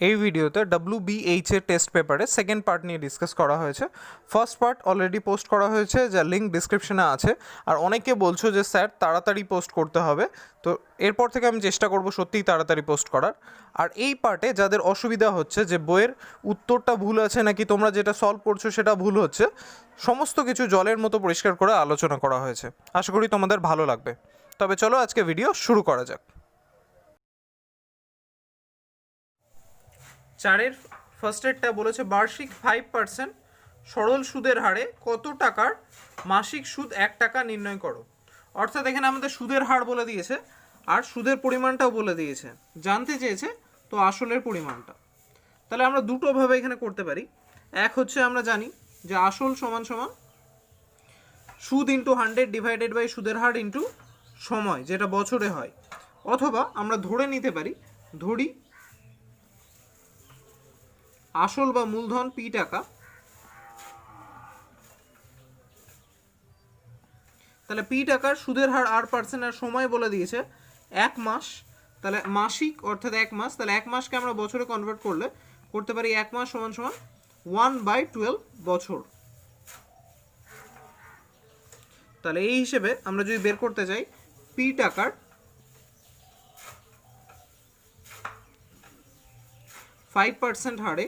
এই ভিডিওতে WBH এর টেস্ট পেপারে সেকেন্ড পার্ট নিয়ে ডিসকাস করা হয়েছে। ফার্স্ট পার্ট অলরেডি পোস্ট করা হয়েছে, যার লিঙ্ক ডিসক্রিপশনে আছে। আর অনেকে বলছো যে স্যার তাড়াতাড়ি পোস্ট করতে হবে, তো এরপর থেকে আমি চেষ্টা করব সত্যিই তাড়াতাড়ি পোস্ট করার। আর এই পার্টে যাদের অসুবিধা হচ্ছে যে বইয়ের উত্তরটা ভুল আছে নাকি তোমরা যেটা সলভ করছো সেটা ভুল হচ্ছে, সমস্ত কিছু জলের মতো পরিষ্কার করে আলোচনা করা হয়েছে। আশা করি তোমাদের ভালো লাগবে। তবে চলো আজকে ভিডিও শুরু করা যাক। চারের ফার্স্টেরটা বলেছে বার্ষিক 5% সরল সুদের হারে কত টাকার মাসিক সুদ 1 টাকা নির্ণয় করো। অর্থাৎ এখানে আমাদের সুদের হার বলে দিয়েছে আর সুদের পরিমাণটাও বলে দিয়েছে, জানতে চেয়েছে তো আসলের পরিমাণটা। তাহলে আমরা দুটোভাবে এখানে করতে পারি। এক হচ্ছে আমরা জানি যে আসল সমান সমান সুদ ইন্টু 100 ডিভাইডেড বাই সুদের হার ইন্টু সময়, যেটা বছরে হয়। অথবা আমরা ধরে নিতে পারি, ধরি আসল বা মূলধন P টাকা, তাহলে P টাকার সুদের হার R% আর সময় বলে দিয়েছে 1 মাস। তাহলে মাসিক অর্থাৎ 1 মাস, তাহলে 1 মাসকে আমরা বছরে কনভার্ট করতে পারি 1 মাস সমান সমান 1/12 বছর। তাহলে এই হিসেবে আমরা যদি বের করতে চাই P টাকার 5% হারে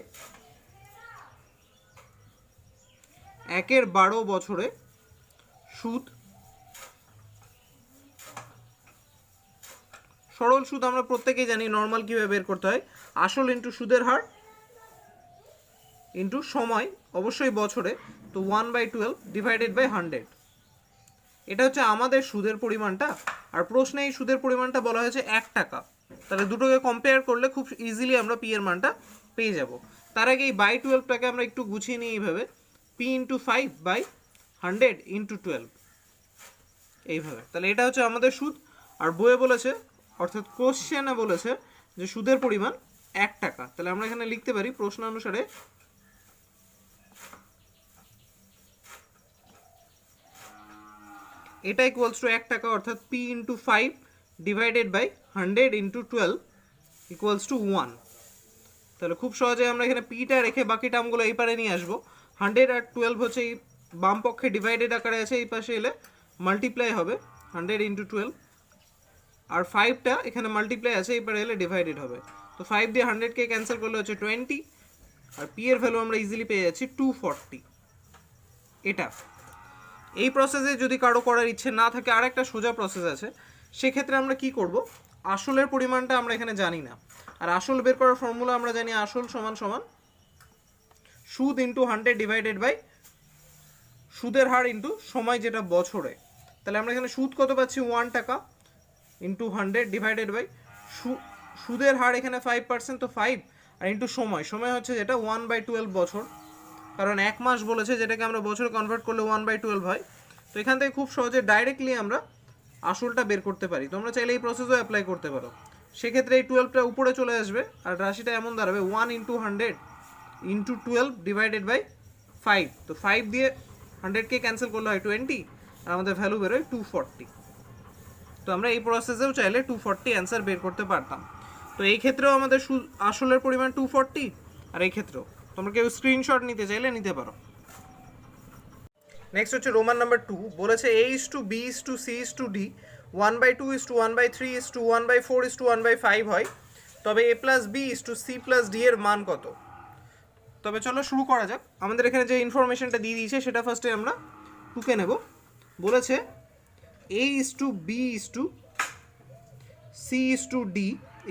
1/12 বছরে সুদ, সরল সুদ আমরা প্রত্যেকেই জানি নর্মাল কীভাবে বের করতে হয়, আসল ইন্টু সুদের হার ইন্টু সময়, অবশ্যই বছরে, তো 1/12 ডিভাইডেড বাই 100। এটা হচ্ছে আমাদের সুদের পরিমাণটা। আর প্রশ্নে এই সুদের পরিমাণটা বলা হয়েছে 1 টাকা। তাহলে দুটোকে কম্পেয়ার করলে খুব ইজিলি আমরা পি এর মানটা পেয়ে যাব। তার আগে এই বাই 12টাকে আমরা একটু গুছিয়ে নিই এইভাবে, পি ইন্টু 5/100 ইন্টু 12, এইভাবে। তাহলে এটা হচ্ছে আমাদের সুদ। আর বইয়ে বলেছে, অর্থাৎ কোশ্চেনে বলেছে যে সুদের পরিমাণ 1 টাকা। তাহলে আমরা এখানে লিখতে পারি প্রশ্ন অনুসারে এটা ইকুয়ালস টু 1 টাকা, অর্থাৎ P into 5 divided by 100 into 12 equals to 1। তাহলে খুব সহজে আমরা এখানে পিটা রেখে বাকি টার্মগুলো এই পারে নিয়ে আসবো। 100 আর 12 হচ্ছে এই বাম পক্ষে ডিভাইডেড আকারে আছে, এই পাশে এলে মাল্টিপ্লাই হবে 100 ইন্টু 12। আর 5টা এখানে মাল্টিপ্লাই আছে, এই পারে এলে ডিভাইডেড হবে। তো 5 দিয়ে 100কে ক্যান্সেল করলে হচ্ছে 20, আর পি এর ভ্যালু আমরা ইজিলি পেয়ে যাচ্ছি 240। এটা এই প্রসেসে যদি কারো করার ইচ্ছে না থাকে, আর একটা সোজা প্রসেস আছে। সেক্ষেত্রে আমরা কি করব, আসলের পরিমাণটা আমরা এখানে জানি না, আর আসল বের করার ফর্মুলা আমরা জানি আসল সমান সমান সুদ ইন্টু 100 ডিভাইডেড বাই সুদের হার ইন্টু সময়, যেটা বছরে। তাহলে আমরা এখানে সুদ কত পাচ্ছি 1 টাকা ইন্টু 100 ডিভাইডেড বাই সুদের হার এখানে 5%, তো 5 আর ইন্টু সময় হচ্ছে যেটা 1/12 বছর, কারণ 1 মাস বলেছে, যেটাকে আমরা বছরে কনভার্ট করলে 1/12 হয়। তো এখান থেকে খুব সহজে ডাইরেক্টলি আমরা আসলটা বের করতে পারি। তোমরা চাইলে এই প্রসেসও অ্যাপ্লাই করতে পারো। সেক্ষেত্রে এই 12টা উপরে চলে আসবে আর রাশিটা এমন দাঁড়াবে 1 ইন্টু 100 ইন্টু 12 ডিভাইডেড বাই 5। তো 5 দিয়ে 100কে ক্যান্সেল করলে হয় 20, আর আমাদের ভ্যালু বেরোয় 240। তো আমরা এই প্রসেসেও চাইলে 240 অ্যান্সার বের করতে পারতাম। তো এই ক্ষেত্রেও আমাদের আসলের পরিমাণ 240, আর এই ক্ষেত্রেও তোমরা কেউ স্ক্রিনশট নিতে চাইলে নিতে পারো। নেক্সট হচ্ছে রোমান নাম্বার 2, বলেছে A:B:C:D 1/2:1/3:1/4:1/5 হয়, তবে A+B:C+D এর মান কত। তবে চলো শুরু করা যাক। আমাদের এখানে যে ইনফরমেশনটা দিয়ে দিয়েছে সেটা ফার্স্টে আমরা টুকে নেব। বলেছে A:B:C:D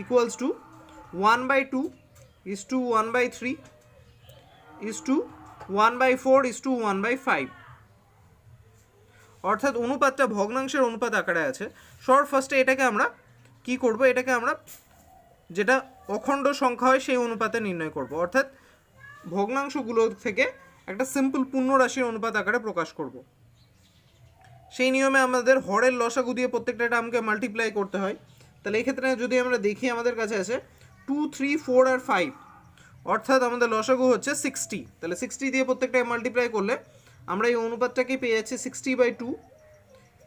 ইকুয়ালস টু 1/2:1/3:1/4:1/5। অর্থাৎ অনুপাতটা ভগ্নাংশের অনুপাত আকারে আছে। ফার্স্টে এটাকে আমরা কি করব, এটাকে আমরা যেটা অখণ্ড সংখ্যা হয় সেই অনুপাতে নির্ণয় করব, অর্থাৎ ভগ্নাংশগুলো থেকে একটা সিম্পল পূর্ণ রাশির অনুপাত আকারে প্রকাশ করব। সেই নিয়মে আমাদের হরের লসাগু দিয়ে প্রত্যেকটা টার্মকে মাল্টিপ্লাই করতে হয়। তাহলে এই ক্ষেত্রে যদি আমরা দেখি আমাদের কাছে আছে 2, 3, 4 আর 5, অর্থাৎ আমাদের লসাগু হচ্ছে 60। তাহলে 60 দিয়ে প্রত্যেকটাকে মাল্টিপ্লাই করলে আমরা এই অনুপাতটাকে পেয়ে যাচ্ছি 60/2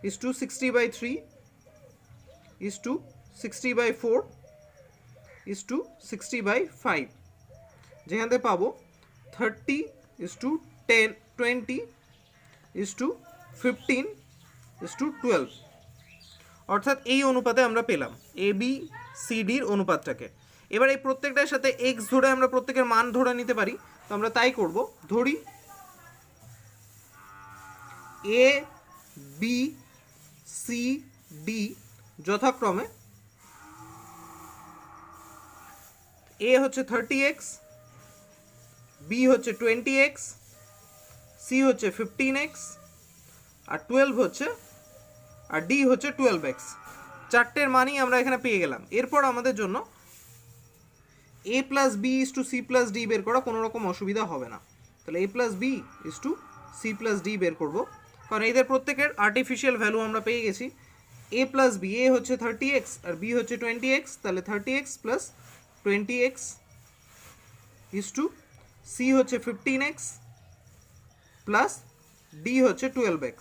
is to 60/3 is to 60/4 is to 60/5। যেখান থেকে পাবো 30:10 20:15:12, অর্থাৎ এই অনুপাতে আমরা পেলাম এ বি সি ডির অনুপাতটাকে। এবার এই প্রত্যেকটার সাথে এক্স ধরে আমরা প্রত্যেকের মান ধরে নিতে পারি, তো আমরা তাই করব। ধরি এ বি সি ডি যথাক্রমে এ হচ্ছে 30x, বি হচ্ছে 20x, সি হচ্ছে 15x, আর 12 হচ্ছে, আর ডি হচ্ছে 12x। চারটের মানই আমরা এখানে পেয়ে গেলাম। এরপর আমাদের জন্য a plus b is to c plus d বের করা কোনো রকম অসুবিধা হবে না। তাহলে a plus b is to c plus d বের করবো, কারণ এদের প্রত্যেকের আর্টিফিশিয়াল ভ্যালু আমরা পেয়ে গেছি। a প্লাস বি, এ হচ্ছে 30x আর বি হচ্ছে 20x, তাহলে 30x plus 20x is to C হচ্ছে 15x প্লাস ডি হচ্ছে 12x।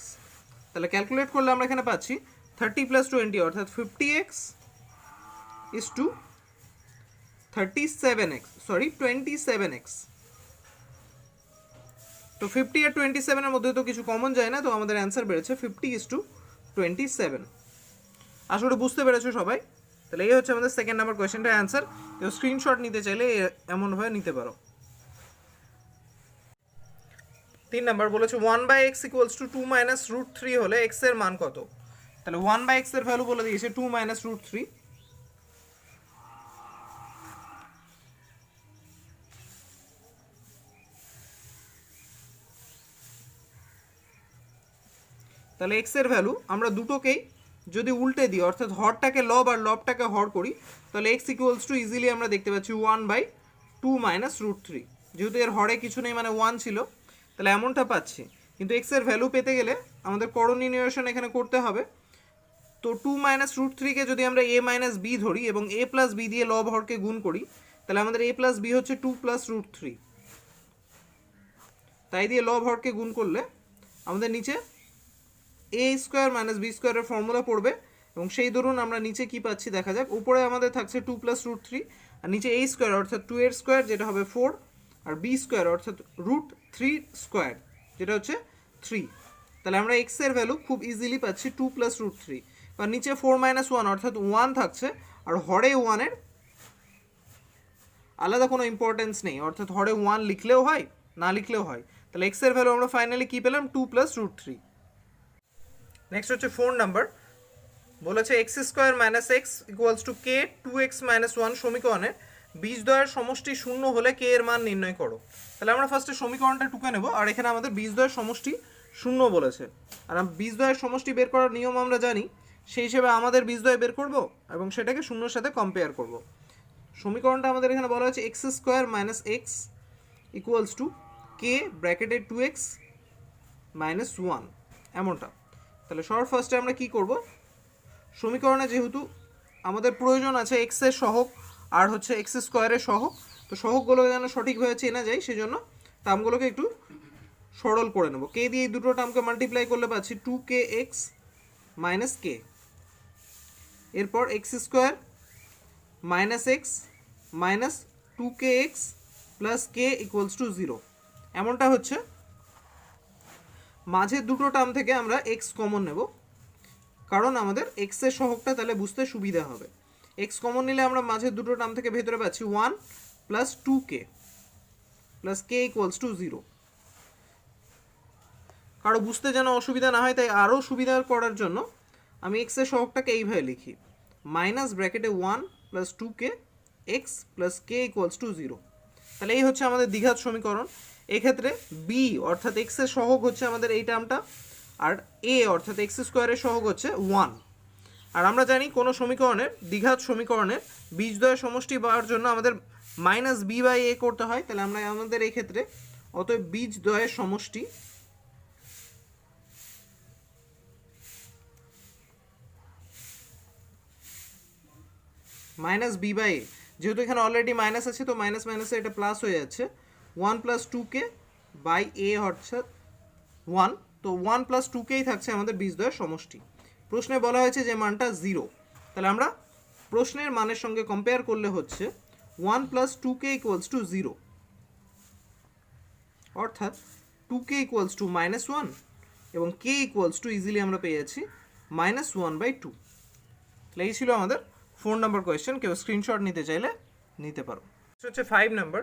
তাহলে ক্যালকুলেট করলে আমরা এখানে পাচ্ছি 30 প্লাস 20 অর্থাৎ 50x ইস টু 27x। তো 50 আর 27 এর মধ্যে তো কিছু কমন যায় না, তো আমাদের অ্যান্সার বেড়েছে 50:27। আশা করি বুঝতে পেরেছো সবাই। তাহলে এই হচ্ছে আমাদের সেকেন্ড নাম্বার কোয়েশ্চেনটার অ্যান্সার। কেউ স্ক্রিনশট নিতে চাইলে এমনভাবে নিতে পারো। 3 নাম্বার বলেছে 1/x = 2 - √3 হলে x এর মান কত? তাহলে 1/x এর ভ্যালু বলে দিয়েছে 2 - √3। তাহলে x এর ভ্যালু আমরা দুটোকেই যদি উল্টে দিই, অর্থাৎ হরটাকে লব আর লবটাকে হর করি, তাহলে x = ইজিলি আমরা দেখতে পাচ্ছি 1/2 - √3। যেহেতু এর হরে কিছু নেই মানে 1 ছিল, তাহলে এমনটা পাচ্ছি। কিন্তু x এর ভ্যালু পেতে গেলে আমাদের করণীয় নিরসন এখানে করতে হবে। তো 2 - √3 কে যদি আমরা a - b ধরি এবং a প্লাস b দিয়ে লব হরকে গুণ করি, তাহলে আমাদের a প্লাস b হচ্ছে 2 + √3। তাই দিয়ে লব হরকে গুণ করলে আমাদের নিচে a² - b² এর ফর্মুলা পড়বে, এবং সেই ধরুন আমরা নিচে কি পাচ্ছি দেখা যাক। উপরে আমাদের থাকছে 2 + √3, আর নিচে a² অর্থাৎ 2 এর স্কোয়ার যেটা হবে 4, আর b² অর্থাৎ √3² যেটা হচ্ছে 3। তাহলে আমরা x এর ভ্যালু খুব ইজিলি পাচ্ছি 2 + √3, কারণ নিচে 4 - 1 অর্থাৎ 1 থাকছে, আর হরে 1 এর আলাদা কোনো ইম্পর্টেন্স নেই, অর্থাৎ হরে 1 লিখলেও হয় না লিখলেও হয়। তাহলে x এর ভ্যালু আমরা ফাইনালি কি পেলাম? 2 + √3। নেক্সট হচ্ছে 4 নাম্বার বলেছে x² - x = k 2x - 1 সমীকরণের বীজদ্বয়ের সমষ্টি শূন্য হলে k এর মান নির্ণয় করো। তাহলে আমরা ফার্স্টে সমীকরণটা টুকে নেব, আর এখানে আমাদের বীজদ্বয়ের সমষ্টি শূন্য বলেছে, আর বীজদ্বয়ের সমষ্টি বের করার নিয়ম আমরা জানি, সেই হিসেবে আমাদের বীজদ্বয় বের করব এবং সেটাকে শূন্যর সাথে কম্পেয়ার করব। সমীকরণটা আমাদের এখানে বলা হয়েছে x² - x = k ব্র্যাকেটে 2x - 1 এমনটা। তাহলে সবার ফার্স্টে আমরা কি করব, সমীকরণে যেহেতু আমাদের প্রয়োজন আছে x এর সহগ আর হচ্ছে x² এর সহগ, তো সহগগুলোকে যেন সঠিকভাবে চেনা যায় সেজন্য টার্মগুলোকে একটু সরল করে নেব। k দিয়ে এই দুটো টার্মকে মাল্টিপ্লাই করলে পাচ্ছি 2kx - k। এরপর x² - x - 2kx + k = 0 এমনটা হচ্ছে। মাঝের দুটো টার্ম থেকে আমরা x কমন নেব, কারণ আমাদের x এর সহগটা তাহলে বুঝতে সুবিধা হবে। x কমন নিলে আমরা মাঝের দুটো টার্ম থেকে ভেতরে পাচ্ছি 1 + 2k + k = 0। কারো বুঝতে যেন অসুবিধা না হয়, তাই আরও সুবিধা করার জন্য আমি x এর সহগটাকে এইভাবে লিখি, মাইনাস ব্র্যাকেটে 1 + 2k x + k = 0। তাহলে এই হচ্ছে আমাদের দ্বিঘাত সমীকরণ। এক্ষেত্রে b অর্থাৎ x এর সহগ হচ্ছে আমাদের এই টার্মটা, আর a অর্থাৎ x² এর সহগ হচ্ছে 1। আর আমরা জানি কোনো সমীকরণের দ্বিঘাত সমীকরণের বীজদ্বয়ের সমষ্টি পাওয়ার জন্য আমাদের -b/a করতে হয়। তাহলে আমরা আমাদের এই ক্ষেত্রে অতএব বীজদ্বয়ের সমষ্টি -b/a, যেহেতু এখানে অলরেডি মাইনাস আছে তো মাইনাস মাইনাসে এটা প্লাস হয়ে যাচ্ছে, 1 + 2k/a অর্থাৎ 1। তো 1 + 2kই থাকছে আমাদের বীজদ্বয়ের সমষ্টি। প্রশ্নে বলা হয়েছে যে মানটা 0, তাহলে আমরা প্রশ্নের মানের সঙ্গে কম্পেয়ার করলে হচ্ছে 1 + 2k = 0। অর্থাৎ 2k ইকুয়ালস টু -1 এবং k ইকুয়ালস টু ইজিলি আমরা পেয়ে যাচ্ছি -1/2। তাহলে এই ছিল আমাদের 4 নম্বর কোয়েশ্চেন। কেউ স্ক্রিনশট নিতে চাইলে নিতে পারো। হচ্ছে 5 নম্বর,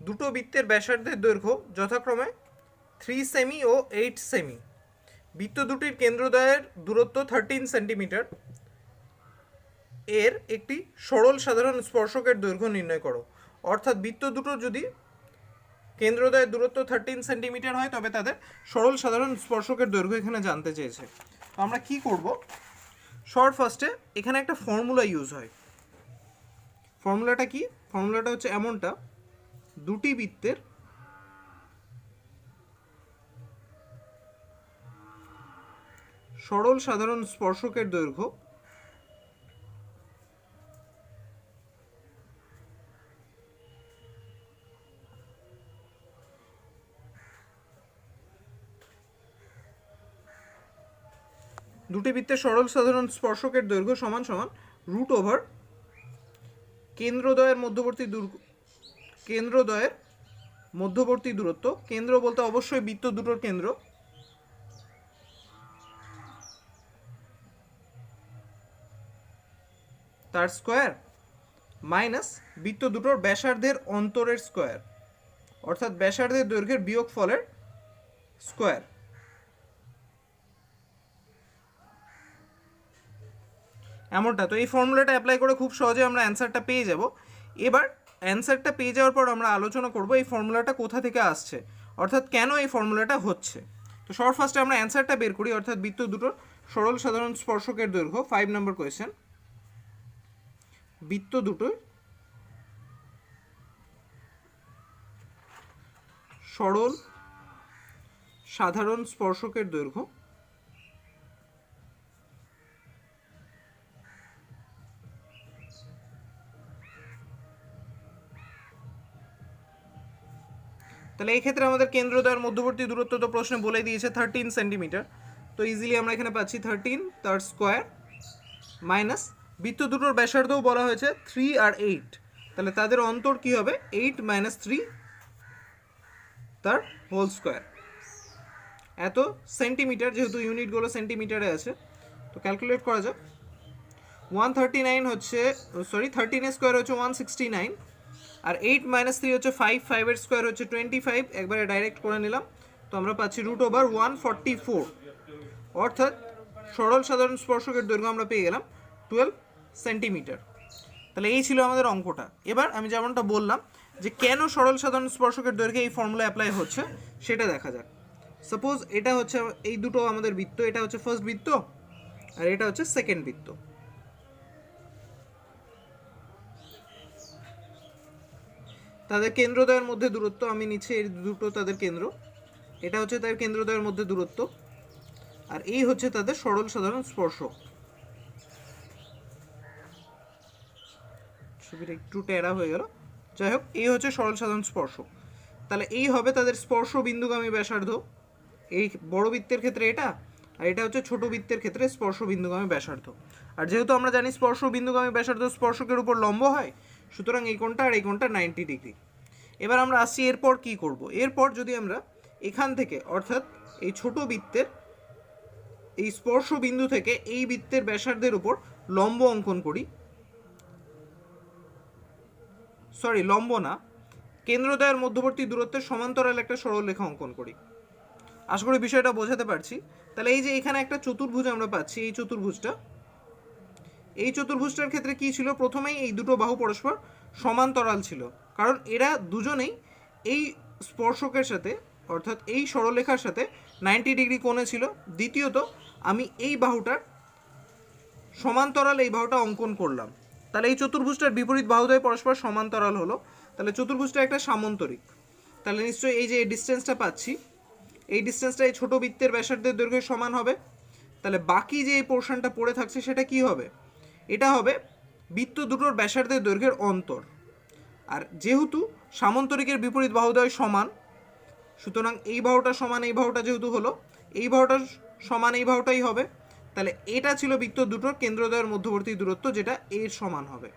দুটো বৃত্তের ব্যাসার্ধের দৈর্ঘ্য যথাক্রমে 3 সেমি ও 8 সেমি। বৃত্ত দুটির কেন্দ্রদ্বয়ের দূরত্ব 13 সেন্টিমিটার। এর একটি সরল সাধারণ স্পর্শকের দৈর্ঘ্য নির্ণয় করো। অর্থাৎ বৃত্ত দুটো যদি কেন্দ্রদ্বয়ের দূরত্ব 13 সেন্টিমিটার হয় তবে তাদের সরল সাধারণ স্পর্শকের দৈর্ঘ্য এখানে জানতে চেয়েছে। তো আমরা কি করব, শর্ট ফার্স্টে এখানে একটা ফর্মুলা ইউজ হয়। ফর্মুলাটা কি? ফর্মুলাটা হচ্ছে এমনটা, দুটি বৃত্তের সরল সাধারণ স্পর্শকের দৈর্ঘ্য দুটি বৃত্তের সরল সাধারণ স্পর্শকের দৈর্ঘ্য সমান সমান রুট ওভার কেন্দ্রদ্বয়ের মধ্যবর্তী দূরত্ব। কেন্দ্র বলতে অবশ্যই বৃত্ত দুটোর কেন্দ্র, তার স্কোয়ার মাইনাস বৃত্ত দুটোর ব্যাসার্ধের অন্তরের স্কোয়ার, অর্থাৎ ব্যাসার্ধের দৈর্ঘ্যের বিয়োগ ফলের স্কোয়ার। এমনটা। তো এই ফর্মুলাটা অ্যাপ্লাই করে খুব সহজে আমরা অ্যান্সারটা পেয়ে যাব। এবার অ্যান্সারটা পেয়ে যাওয়ার পর আমরা আলোচনা করব এই ফর্মুলাটা কোথা থেকে আসছে, অর্থাৎ কেন এই ফর্মুলাটা হচ্ছে। তো শর্ট ফার্স্টে আমরা অ্যান্সারটা বের করি, অর্থাৎ বৃত্ত দুটোর সরল সাধারণ স্পর্শকের দৈর্ঘ্য। 5 নম্বর কোয়েশ্চেন, বৃত্ত দুটোর সরল সাধারণ স্পর্শকের দৈর্ঘ্য তাহলে এই ক্ষেত্রে আমাদের কেন্দ্রদ্বয়ের মধ্যবর্তী দূরত্ব তো প্রশ্নে বলে দিয়েছে 13 সেন্টিমিটার। তো ইজিলি আমরা এখানে পাচ্ছি 13 তার স্কোয়ার মাইনাস বৃত্ত দুটোর ব্যাসার্ধও বলা হয়েছে 3 আর 8, তাহলে তাদের অন্তর কি হবে 8 - 3 তার হোল স্কোয়ার। এত সেন্টিমিটার, যেহেতু ইউনিটগুলো সেন্টিমিটারে আছে তো ক্যালকুলেট করা যাক। 139 হচ্ছে 13 এর স্কোয়ার হচ্ছে 169 আর 8 - 3 হচ্ছে 5, 5 এর স্কোয়ার হচ্ছে 25, একবারে ডাইরেক্ট করে নিলাম। তো আমরা পাচ্ছি রুট ওভার 144, অর্থাৎ সরল সাধারণ স্পর্শকের দৈর্ঘ্য আমরা পেয়ে গেলাম 12 সেন্টিমিটার। তাহলে এই ছিল আমাদের অঙ্কটা। এবার আমি যেমনটা বললাম যে কেন সরল সাধারণ স্পর্শকের দৈর্ঘ্যে এই ফর্মুলা অ্যাপ্লাই হচ্ছে সেটা দেখা যাক। সাপোজ এটা হচ্ছে এই দুটো আমাদের বৃত্ত, এটা হচ্ছে ফার্স্ট বৃত্ত আর এটা হচ্ছে সেকেন্ড বৃত্ত। তাদের কেন্দ্রদ্বয়ের মধ্যে দূরত্ব আমি নিচ্ছি, এই দুটো তাদের কেন্দ্র, এটা হচ্ছে তাদের কেন্দ্রদ্বয়ের মধ্যে দূরত্ব আর এই হচ্ছে তাদের সরল সাধারণ স্পর্শক। ছবিটা একটু টেরা হয়ে গেল, যাই হোক এই হচ্ছে সরল সাধারণ স্পর্শক। তাহলে এই হবে তাদের স্পর্শ বিন্দুগামী ব্যাসার্ধ, এই বড় বৃত্তের ক্ষেত্রে এটা, আর এটা হচ্ছে ছোট বৃত্তের ক্ষেত্রে স্পর্শ বিন্দুগামী ব্যাসার্ধ। আর যেহেতু আমরা জানি স্পর্শ বিন্দুগামী ব্যাসার্ধ স্পর্শকের উপর লম্ব হয়, সুতরাং এই কোণটা আর এই কোণটা 90 ডিগ্রি। এবার আমরা আসছি এরপর কি করব। এরপর যদি আমরা এখান থেকে অর্থাৎ এই ছোট বৃত্তের এই স্পর্শ বিন্দু থেকে এই বৃত্তের ব্যাসার্ধের উপর লম্ব অঙ্কন করি, লম্ব না, কেন্দ্রদ্বয়ের মধ্যবর্তী দূরত্বের সমান্তরাল একটা সরলরেখা অঙ্কন করি। আশা করি বিষয়টা বোঝাতে পারছি। তাহলে এই যে এখানে একটা চতুর্ভুজ আমরা পাচ্ছি, এই চতুর্ভুজটার ক্ষেত্রে কি ছিল, প্রথমেই এই দুটো বাহু পরস্পর সমান্তরাল ছিল, কারণ এরা দুজনেই এই স্পর্শকের সাথে অর্থাৎ এই সরলরেখার সাথে 90 ডিগ্রি কোণে ছিল। দ্বিতীয়ত আমি এই বাহুটার সমান্তরাল এই বাহুটা অঙ্কন করলাম, তাহলে এই চতুর্ভুজটার বিপরীত বাহুদ্বয় পরস্পর সমান্তরাল হলো, তাহলে চতুর্ভুজটা একটা সামান্তরিক। তাহলে নিশ্চয়ই এই যে ডিস্টেন্সটা পাচ্ছি, এই ডিস্টেন্সটা এই ছোট বৃত্তের ব্যাসার্ধের দৈর্ঘ্যের সমান হবে। তাহলে বাকি যে এই পোর্শনটা পড়ে থাকছে সেটা কি হবে, এটা হবে বৃত্ত দুটোর ব্যাসার্ধের দৈর্ঘ্যের অন্তর। আর যেহেতু সামান্তরিকের বিপরীত বাহুদ্বয় সমান, সুতরাং এই বাহুটা সমান এই বাহুটা যেহেতু হলো, এই বাহুটা সমান এই বাহুটাই হবে। তাহলে এটা ছিল বৃত্ত দুটোর কেন্দ্রদ্বয়ের মধ্যবর্তী দূরত্ব, যেটা এর সমান হবে।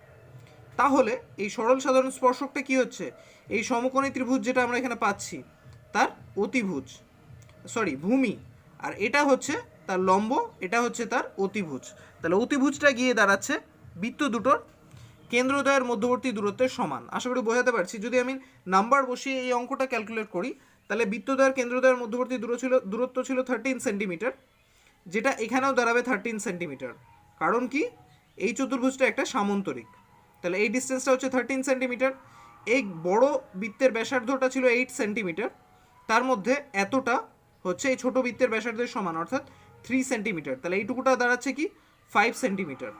তাহলে এই সরল সাধারণ স্পর্শকটা কি হচ্ছে, এই সমকোণী ত্রিভুজ যেটা আমরা এখানে পাচ্ছি তার অতিভুজ, সরি ভূমি, আর এটা হচ্ছে তার লম্ব, এটা হচ্ছে তার অতিভুজ। তাহলে অতিভুজটা গিয়ে দাঁড়াচ্ছে বৃত্ত দুটোর কেন্দ্রদ্বয়ের মধ্যবর্তী দূরত্বের সমান। আশা করি বোঝাতে পারছি। যদি আমি নাম্বার বসিয়ে এই অঙ্কটা ক্যালকুলেট করি, তাহলে বৃত্তদ্বয়ের কেন্দ্রদ্বয়ের মধ্যবর্তী দূরত্ব ছিল 13 সেন্টিমিটার, যেটা এখানেও দাঁড়াবে 13 সেন্টিমিটার। কারণ কি, এই চতুর্ভুজটা একটা সামান্তরিক, তাহলে এই ডিস্টেন্সটা হচ্ছে 13 সেন্টিমিটার। এই বড় বৃত্তের ব্যাসার্ধটা ছিল 8 সেন্টিমিটার, তার মধ্যে এতটা হচ্ছে এই ছোট বৃত্তের ব্যাসার্ধের সমান, অর্থাৎ 3 সেন্টিমিটার। তাহলে এইটুকুটা দাঁড়াচ্ছে কি 5 সেন্টিমিটার।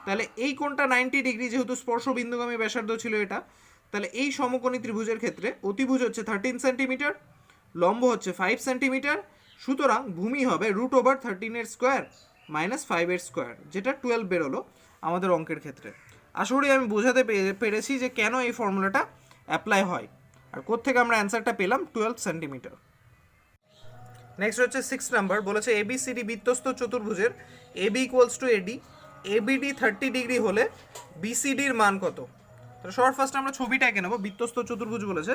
তাহলে এই কোণটা 90 ডিগ্রি, যেহেতু স্পর্শ বিন্দুগামী ব্যাসার্ধ ছিল এটা, তাহলে এই সমকোণী ত্রিভুজের ক্ষেত্রে অতিভুজ হচ্ছে 13 সেন্টিমিটার, লম্ব হচ্ছে 5 সেন্টিমিটার। সুতরাং ভূমি হবে √13 স্কোয়ার মাইনাস 5 স্কোয়ার, যেটা 12 বেরোলো আমাদের অঙ্কের ক্ষেত্রে। আশা করি আমি বোঝাতে পেরেছি যে কেন এই ফর্মুলাটা অ্যাপ্লাই হয় আর কোত্থেকে আমরা অ্যান্সারটা পেলাম 12 সেন্টিমিটার। নেক্সট হচ্ছে 6 নাম্বার, বলেছে এবিসিডি বৃত্তস্থ চতুর্ভুজের AB equals to AD, ABD 30 degree হলে বিসিডির মান কত? তো শর্ট ফার্স্ট আমরা ছবিটা এঁকে নেবো। বৃত্তস্থ চতুর্ভুজ বলেছে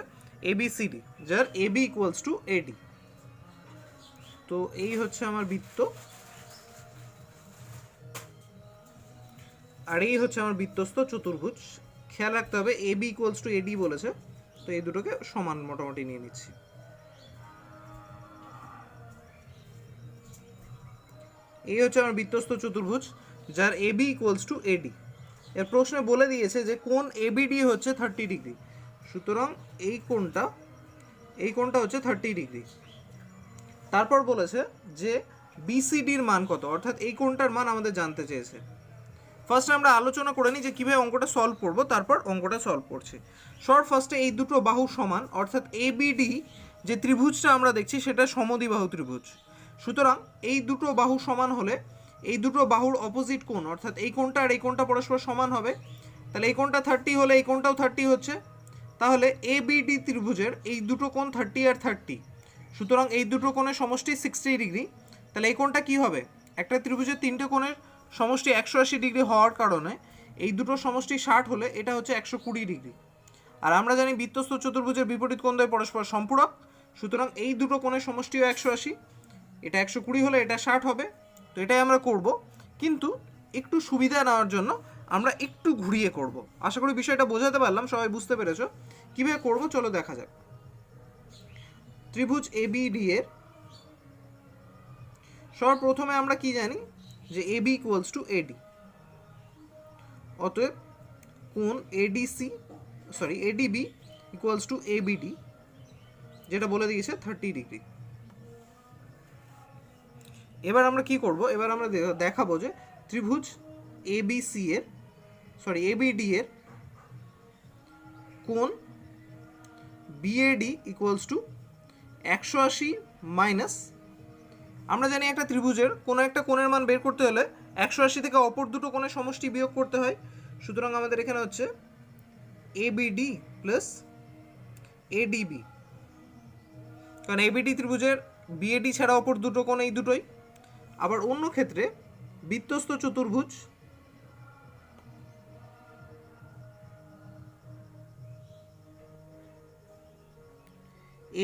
এবিসিডি, যার এবি ইকুয়ালস টু এডি। তো এই হচ্ছে আমার বৃত্ত, আর এই হচ্ছে আমার বৃত্তস্থ চতুর্ভুজ। খেয়াল রাখতে হবে এবি ইকুয়ালস টু এডি বলেছে, তো এই দুটোকে সমান মোটামুটি নিয়ে নিচ্ছি। এই হচ্ছে আমার বৃত্তস্থ চতুর্ভুজ, যার এবি ইকুয়ালস টু এডি। এর প্রশ্নে বলে দিয়েছে যে কোণ এবিডি হচ্ছে 30 ডিগ্রি, সুতরাং এই কোণটা হচ্ছে 30 ডিগ্রি। তারপর বলেছে যে বিসিডির মান কত, অর্থাৎ এই কোণটার মান আমাদের জানতে চেয়েছে। ফার্স্টে আমরা আলোচনা করে নিই যে কীভাবে অঙ্কটা সলভ করবো, তারপর অঙ্কটা সলভ করছি। শর্ট ফার্স্টে এই দুটো বাহু সমান, অর্থাৎ এবিডি যে ত্রিভুজটা আমরা দেখছি সেটা সমদ্বিবাহু ত্রিভুজ। সুতরাং এই দুটো বাহু সমান হলে এই দুটো বাহুর অপোজিট কোণ, অর্থাৎ এই কোণটা আর এই কোণটা পরস্পর সমান হবে। তাহলে এই কোণটা 30 হলে এই কোণটাও 30 হচ্ছে। তাহলে এবিডি ত্রিভুজের এই দুটো কোণ 30 আর 30, সুতরাং এই দুটো কোণের সমষ্টি 60 ডিগ্রি। তাহলে এই কোণটা কী হবে, একটা ত্রিভুজের তিনটে কোণের সমষ্টি 180 ডিগ্রি হওয়ার কারণে এই দুটো সমষ্টি 60 হলে এটা হচ্ছে 120 ডিগ্রি। আর আমরা জানি বৃত্তস্থ চতুর্ভুজের বিপরীত কোণদ্বয় পরস্পর সম্পূরক, সুতরাং এই দুটো কোণের সমষ্টিও 180, এটা 120 হলে এটা 60 হবে। তো এটাই আমরা করব, কিন্তু একটু সুবিধা নেওয়ার জন্য আমরা একটু ঘুরিয়ে করব। আশা করি বিষয়টা বোঝাতে পারলাম, সবাই বুঝতে পেরেছো। কীভাবে করব চলো দেখা যাক। ত্রিভুজ এবিডি এর সর্বপ্রথমে আমরা কি জানি যে এবি ইকুয়ালস টু এডি, অতএব কোণ এডিবি ইকুয়ালস টু এবিডি, যেটা বলে দিয়েছে 30 ডিগ্রি। এবার আমরা কি করব, এবার আমরা দেখাবো যে ত্রিভুজ এবিডি এর কোণ বিএডি ইকুয়ালস টু 180 মাইনাস, আমরা জানি একটা ত্রিভুজের কোনো একটা কোণের মান বের করতে হলে 180 থেকে অপর দুটো কোণের সমষ্টি বিয়োগ করতে হয়। সুতরাং আমাদের এখানে হচ্ছে এবিডি প্লাস এডিবি, কারণ এবিডি ত্রিভুজের বিএডি ছাড়া অপর দুটো কোণ এই দুটোই। আবার অন্য ক্ষেত্রে বৃত্তস্থ চতুর্ভুজ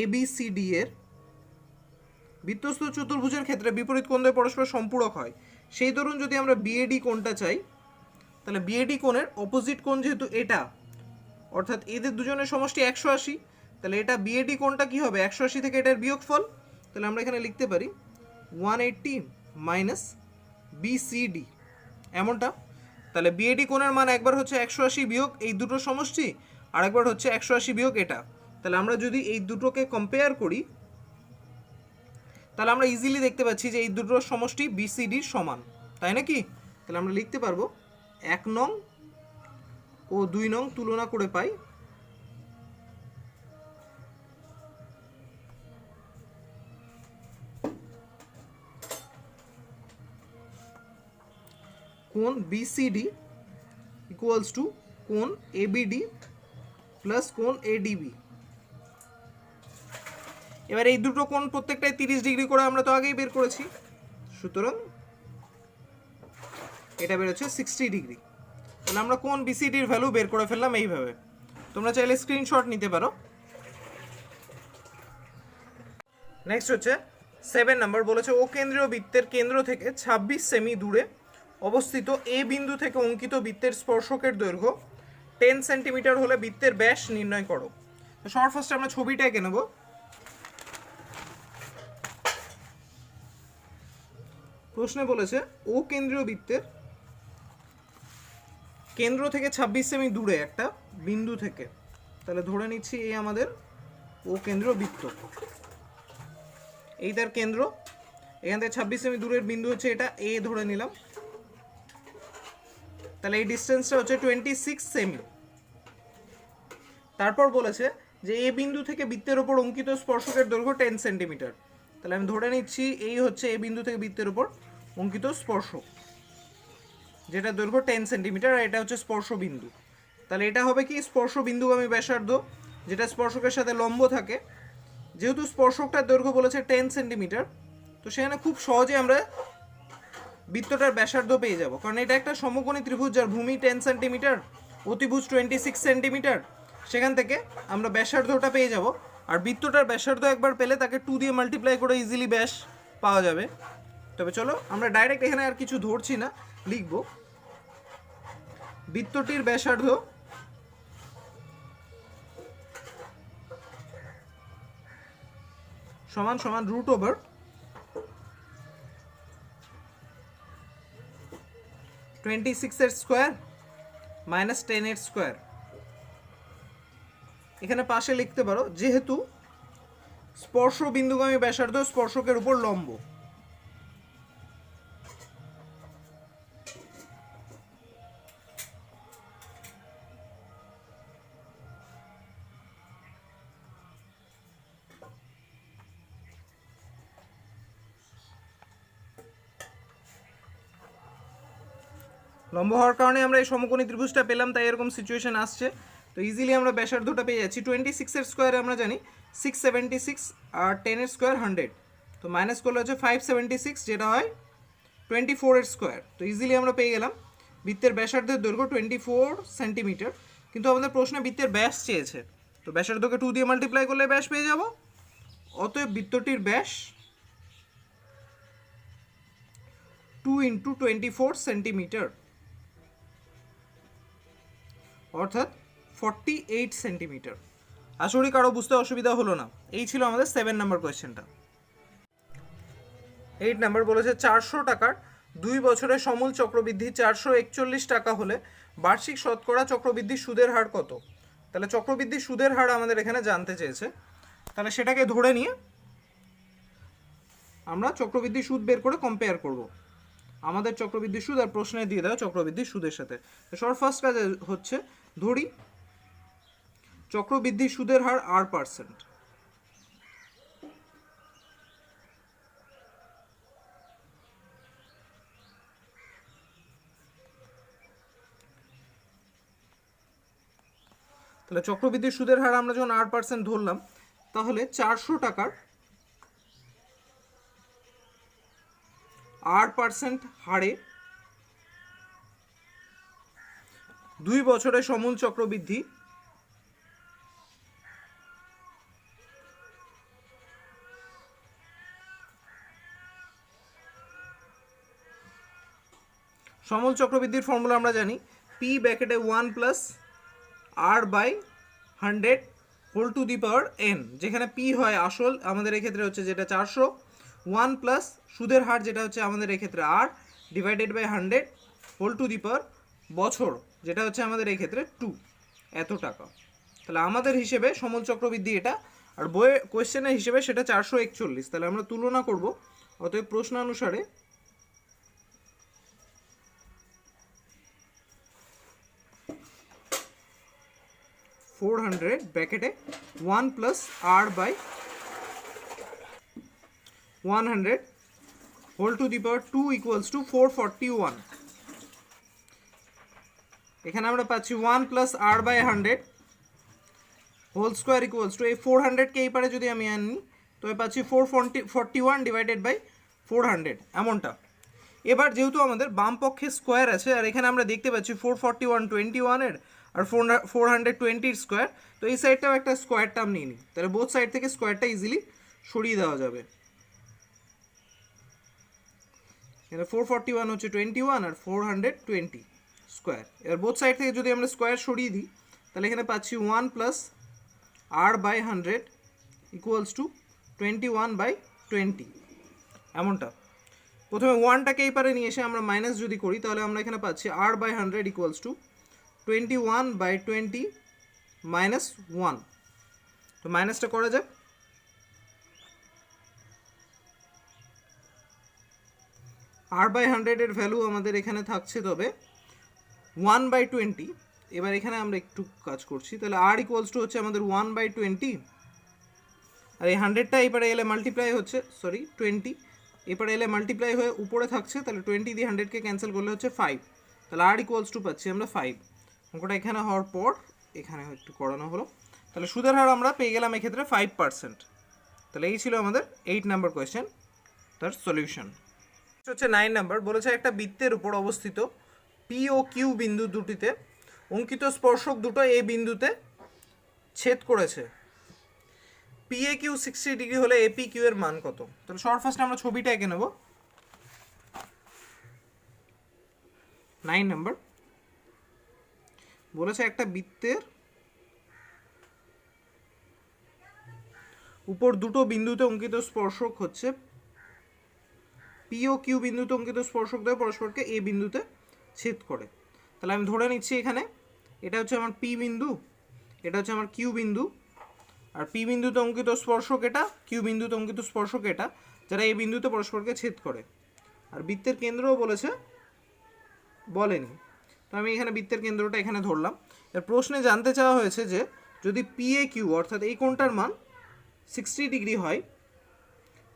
এবিসিডি এর বৃত্তস্থ চতুর্ভুজের ক্ষেত্রে বিপরীত কোণদ্বয় পরস্পর সম্পূরক হয়। সেই ধরুন যদি আমরা বিএডি কোণটা চাই, তাহলে বিএডি কোণের অপোজিট কোণ যেহেতু এটা, অর্থাৎ এদের দুজনের সমষ্টি 180, তাহলে এটা বিএডি কোণটা কি হবে 180 থেকে এটার বিয়োগফল। তাহলে আমরা এখানে লিখতে পারি 180 মাইনাস বিসিডি, এমনটা। তাহলে বিএডি কোণের মান একবার হচ্ছে 180 বিয়োগ এই দুটো সমষ্টি, আর একবার হচ্ছে 180 বিয়োগ এটা। তাহলে আমরা যদি এই দুটোকে কম্পেয়ার করি, তাহলে আমরা ইজিলি দেখতে পাচ্ছি যে এই দুটোর সমষ্টি বিসিডির সমান, তাই নাকি? তাহলে আমরা লিখতে পারবো 1 নং ও 2 নং তুলনা করে পাই কোণ বিসিডি ইকুয়ালস টু কোণ এবিডি প্লাস কোণ এডিবি। এবার এই দুটো কোণ প্রত্যেকটাই 30 ডিগ্রি করে আমরা তো আগেই বের করেছি, সুতরাং এটা বেরোচ্ছে 60 ডিগ্রি। তাহলে আমরা কোণ বিসিডির ভ্যালু বের করে ফেললাম এইভাবে। তোমরা চাইলে স্ক্রিনশট নিতে পারো। নেক্সট হচ্ছে 7 নাম্বার, বলেছে ও কেন্দ্রীয় বৃত্তের কেন্দ্র থেকে 26 সেমি দূরে অবস্থিত এ বিন্দু থেকে অঙ্কিত বৃত্তের স্পর্শকের দৈর্ঘ্য 10 সেন্টিমিটার হলে বৃত্তের ব্যাস নির্ণয় করো। তো সবার ফার্স্টে আমরা ছবিটা এঁকে নেব। প্রশ্নে বলেছে ও কেন্দ্রীয় বৃত্তের কেন্দ্র থেকে 26 সেমি দূরে একটা বিন্দু থেকে, তাহলে ধরে নিচ্ছি এই আমাদের ও কেন্দ্রীয় বৃত্ত, এই তার কেন্দ্র, এখান থেকে 26 সেমি দূরের বিন্দু হচ্ছে এটা এ ধরে নিলাম, তাহলে এই ডিস্টেন্সটা হচ্ছে 26 সেমি। তারপর বলেছে যে এ বিন্দু থেকে বৃত্তের ওপর অঙ্কিত স্পর্শকের দৈর্ঘ্য 10 সেন্টিমিটার, তাহলে আমি ধরে নিচ্ছি এই হচ্ছে এ বিন্দু থেকে বৃত্তের ওপর অঙ্কিত স্পর্শক, যেটা দৈর্ঘ্য 10 সেন্টিমিটার, আর এটা হচ্ছে স্পর্শ বিন্দু। তাহলে এটা হবে কি স্পর্শ বিন্দুগামী ব্যাসার্ধ, যেটা স্পর্শকের সাথে লম্ব থাকে। যেহেতু স্পর্শকটার দৈর্ঘ্য বলেছে 10 সেন্টিমিটার, তো সেখানে খুব সহজে আমরা বৃত্তটার ব্যাসার্ধ পেয়ে যাব, কারণ এটা একটা সমকোণী ত্রিভুজ যার ভূমি 10 সেন্টিমিটার, অতিভুজ 26 সেন্টিমিটার, সেখান থেকে আমরা ব্যাসার্ধটা পেয়ে যাব। আর বৃত্তটার ব্যাসার্ধ একবার পেলে তাকে 2 দিয়ে মাল্টিপ্লাই করে ইজিলি ব্যাস পাওয়া যাবে। তবে চলো আমরা ডাইরেক্ট এখানে আর কিছু ধরছি না, লিখব বৃত্তটির ব্যাসার্ধ সমান সমান রুট ওভার 26 এর স্কোয়ার মাইনাস 10 এর স্কোয়ার। এখানে পাশে লিখতে পারো যেহেতু স্পর্শ বিন্দুগামী ব্যাসার্ধ স্পর্শকের উপর লম্ব, লম্ব হওয়ার কারণে আমরা এই সমকোণী ত্রিভুজটা পেলাম, তাই এরকম সিচুয়েশন আসছে। তো ইজিলি আমরা ব্যাসার্ধটা পেয়ে যাচ্ছি। 26 এর স্কোয়ারে আমরা জানি 676, আর 10 এর স্কোয়ার 100, তো মাইনাস করলে হচ্ছে 576, যেটা হয় 24 এর স্কোয়ার। তো ইজিলি আমরা পেয়ে গেলাম বৃত্তের ব্যাসার্ধের দৈর্ঘ্য 24 সেন্টিমিটার। কিন্তু আমাদের প্রশ্নে বৃত্তের ব্যাস চেয়েছে, তো ব্যাসার্ধকে 2 দিয়ে মাল্টিপ্লাই করলে ব্যাস পেয়ে যাব। অতএব বৃত্তটির ব্যাস 2 × 24 সেন্টিমিটার, অর্থাৎ 48 সেন্টিমিটার। আশা করি কারো বুঝতে অসুবিধা হলো না। এই ছিল আমাদের 7 নাম্বার কোয়েশ্চেনটা। 8 নাম্বার বলেছে 400 টাকার 2 বছরের সমূল চক্রবৃদ্ধি 441 টাকা হলে বার্ষিক শতকরা চক্রবৃদ্ধির সুদের হার কত? তাহলে চক্রবৃদ্ধির সুদের হার আমাদের এখানে জানতে চেয়েছে, তাহলে সেটাকে ধরে নিয়ে আমরা চক্রবৃদ্ধির সুদ বের করে কম্পেয়ার করব। আমাদের চক্রবৃদ্ধির সুদ আর প্রশ্নে দিয়ে দেওয়া চক্রবৃদ্ধির সুদের সাথে। সবার ফার্স্ট কাজ হচ্ছে ধরি চক্রবৃদ্ধির সুদের হার R%। তাহলে চক্রবৃদ্ধির সুদের হার আমরা যখন R% ধরলাম, তাহলে 400 টাকার R% হারে 2 বছরের সমূল চক্রবৃদ্ধি সমূল চক্রবৃদ্ধির ফর্মুলা আমরা জানি P ব্র্যাকেটে 1 plus R/100 whole to the power n, যেখানে P হয় আসল আমাদের এক্ষেত্রে হচ্ছে যেটা 400, 1 প্লাস সুদের হার যেটা হচ্ছে আমাদের এক্ষেত্রে R divided by 100 whole to the power বছর, যেটা হচ্ছে আমাদের এক্ষেত্রে 2, এত টাকা। তাহলে আমাদের হিসেবে সমূল চক্রবৃদ্ধি এটা, আর বইয়ের কোয়েশ্চেনের হিসেবে সেটা 441। তাহলে আমরা তুলনা করব। অতএব প্রশ্নানুসারে 400 ব্র্যাকেটে 1 plus R/100 whole to the power 2 equals to 441। এখানে আমরা পাচ্ছি 1 plus R/100 whole square equals to এই 400কে এই পারে যদি আমি আনি তো পাচ্ছি 441 ডিভাইডেড বাই 400 এমনটা। এবার যেহেতু আমাদের বাম পক্ষে স্কোয়ার আছে, আর এখানে আমরা দেখতে পাচ্ছি 441 21-এর আর 420 স্কোয়ার, তো এই সাইডটাও একটা স্কোয়ার টার্ম নিয়ে নিই, তাহলে বোথ সাইড থেকে স্কোয়ারটা ইজিলি সরিয়ে দেওয়া যাবে। এখানে 441 হচ্ছে 21 আর 420 স্কোয়ার। এবার বোথ সাইড থেকে যদি আমরা স্কোয়ার সরিয়ে দিই তাহলে এখানে পাচ্ছি 1 প্লাস r/100 ইকুয়ালস টু 21/20 এমনটা। প্রথমে 1টাকে এই পারে নিয়ে এসে আমরা মাইনাস যদি করি তাহলে আমরা এখানে পাচ্ছি r/100 ইকুয়ালস টু 21/20 মাইনাস 1। তো মাইনাসটা করা যাক। r/100 এর ভ্যালু আমাদের এখানে থাকছে তবে 1/20। এবার এখানে আমরা একটু কাজ করছি, তাহলে r ইকুয়ালস টু হচ্ছে আমাদের 1/20 আর এই 100টা এবারে এলে মাল্টিপ্লাই হচ্ছে 20 এবারে এলে মাল্টিপ্লাই হয়ে উপরে থাকছে, তাহলে 20 দিয়ে 100কে ক্যান্সেল করলে হচ্ছে 5। তাহলে r ইকুয়ালস টু পাচ্ছি আমরা 5। অঙ্কটা এখানে হওয়ার পর এখানে একটু করানো হলো, তাহলে সুদের হার আমরা পেয়ে গেলাম এক্ষেত্রে 5%। তাহলে এই ছিল আমাদের 8 নাম্বার কোয়েশ্চেন, তার সলিউশন হচ্ছে 9 নাম্বার। বলেছে একটা বৃত্তের উপর অবস্থিত পি ও কিউ বিন্দু দুটিতে অঙ্কিত স্পর্শক দুটো এই বিন্দুতে ছেদ করেছে। পি এ কিউ 60 ডিগ্রি হলে এপি কিউ এর মান কত? তাহলে সবার ফার্স্ট আমরা ছবিটা এঁকে নেব। 9 নাম্বার বলেছে একটা বৃত্তের উপর দুটো বিন্দুতে অঙ্কিত স্পর্শক হচ্ছে পি ও কিউ বিন্দুতে অঙ্কিত স্পর্শক দ্বয় পরস্পরকে এ বিন্দুতে ছেদ করে। তাহলে আমি ধরে নিচ্ছি এখানে এটা হচ্ছে আমার পি বিন্দু, এটা হচ্ছে আমার কিউ বিন্দু, আর পি বিন্দুতে অঙ্কিত স্পর্শক এটা, কিউ বিন্দুতে অঙ্কিত স্পর্শক এটা, যারা এই বিন্দুতে পরস্পরকে ছেদ করে। আর বৃত্তের কেন্দ্রও বলেনি, তো আমি এখানে বৃত্তের কেন্দ্রটা এখানে ধরলাম। এর প্রশ্নে জানতে চাওয়া হয়েছে যে যদি পি এ কিউ অর্থাৎ এই কোণটার মান 60 ডিগ্রি হয়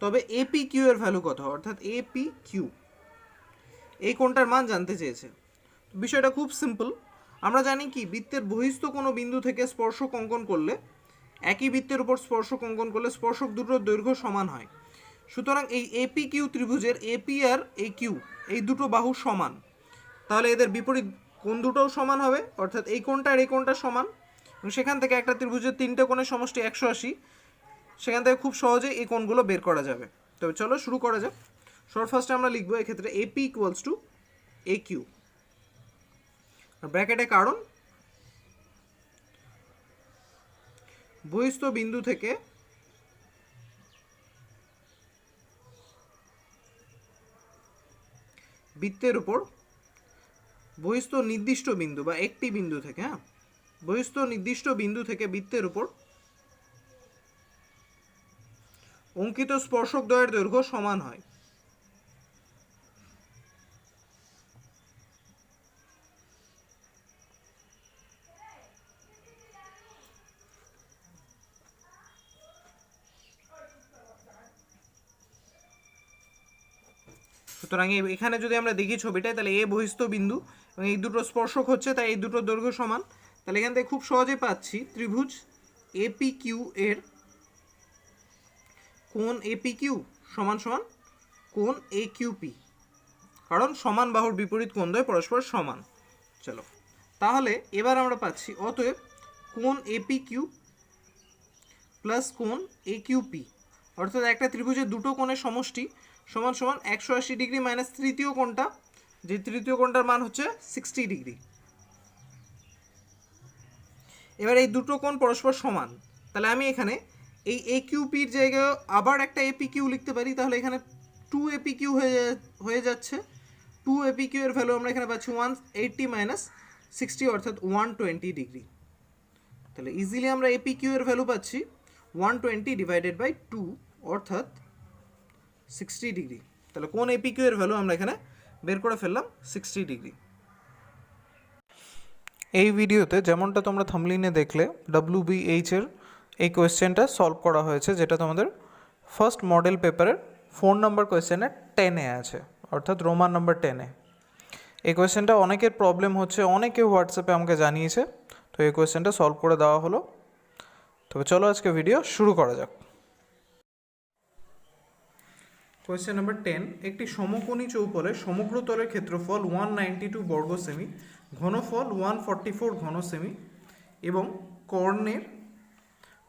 তবে এপি কিউ এর ভ্যালু কত, অর্থাৎ এপি কিউ এই কোণটার মান জানতে চেয়েছে। বিষয়টা খুব সিম্পল। আমরা জানি কি বৃত্তের বহিস্থ কোনো বিন্দু থেকে স্পর্শক অঙ্কন করলে একই বৃত্তের উপর স্পর্শক অঙ্কন করলে স্পর্শক দুটোর দৈর্ঘ্য সমান হয়। সুতরাং এই এপি কিউ ত্রিভুজের এপি আর এই কিউ এই দুটো বাহু সমান, তাহলে এদের বিপরীত কোণ দুটোও সমান হবে, অর্থাৎ এই কোণটা আর এই কোণটা সমান। এবং সেখান থেকে একটা ত্রিভুজের তিনটে কোণের সমষ্টি 180, সেখান থেকে খুব সহজেই এই কোণগুলো বের করা যাবে। তবে চলো শুরু করা যাক। সবার ফার্স্টে আমরা লিখবো এক্ষেত্রে AP equals to A Q, ব্র্যাকেটে কারণ বহিস্থ বিন্দু থেকে বৃত্তের উপর বহিস্থ নির্দিষ্ট বিন্দু বা একটি বিন্দু থেকে, বহিস্থ নির্দিষ্ট বিন্দু থেকে বৃত্তের উপর অঙ্কিত স্পর্শক দ্বয়ের দৈর্ঘ্য সমান হয়। সুতরাং এখানে যদি আমরা দেখি ছবিটায়, তাহলে এ বহিস্থ বিন্দু এবং এই দুটো স্পর্শক হচ্ছে, তাই এই দুটো দৈর্ঘ্য সমান। তাহলে এখান থেকে খুব সহজেই পাচ্ছি ত্রিভুজ এপি কিউ এর কোণ এপি কিউ সমান সমান কোণ এ কিউ পি, কারণ সমান বাহুর বিপরীত কোণ দ্বয় পরস্পর সমান। চলো তাহলে এবার আমরা পাচ্ছি অতএব কোণ এপি কিউ প্লাস কোণ এ কিউ পি, অর্থাৎ একটা ত্রিভুজের দুটো কোণের সমষ্টি সমান সমান 180 ডিগ্রি মাইনাস তৃতীয় কোণটা, যে তৃতীয় কোণটার মান হচ্ছে 60 ডিগ্রি। এবার এই দুটো কোণ পরস্পর সমান, তাহলে আমি এখানে এই এ কিউ পির জায়গায় আবার একটা এপি কিউ লিখতে পারি, তাহলে এখানে 2 এপি কিউ হয়ে যাচ্ছে। 2 এপি কিউ এর ভ্যালু আমরা এখানে পাচ্ছি 180 মাইনাস 60 অর্থাৎ 120 ডিগ্রি। তাহলে ইজিলি আমরা এপি কিউ এর ভ্যালু পাচ্ছি 120 ডিভাইডেড বাই 2 অর্থাৎ 60 ডিগ্রি। তাহলে কোন এপি কিউ এর ভ্যালু আমরা এখানে বের করে ফেললাম 60 ডিগ্রি। এই ভিডিওতে যেমনটা তোমরা থাম্বনেইলে দেখলে WBH এর এই কোয়েশ্চেনটা সলভ করা হয়েছে, যেটা তোমাদের ফার্স্ট মডেল পেপারের 4 নম্বর কোয়েশ্চেনে 10-এ আছে, অর্থাৎ রোমান নম্বর 10-এ। এই কোয়েশ্চেনটা অনেকের প্রবলেম হচ্ছে, অনেকে হোয়াটসঅ্যাপে আমাকে জানিয়েছে, তো এই কোয়েশ্চেনটা সলভ করে দেওয়া হলো। তবে চলো আজকে ভিডিও শুরু করা যাক। কোয়েশ্চেন নাম্বার 10, একটি সমকোণী চৌপলের সমগ্র তলের ক্ষেত্রফল 192 বর্গ সেমি, ঘনফল 144 ঘন সেমি এবং কর্ণের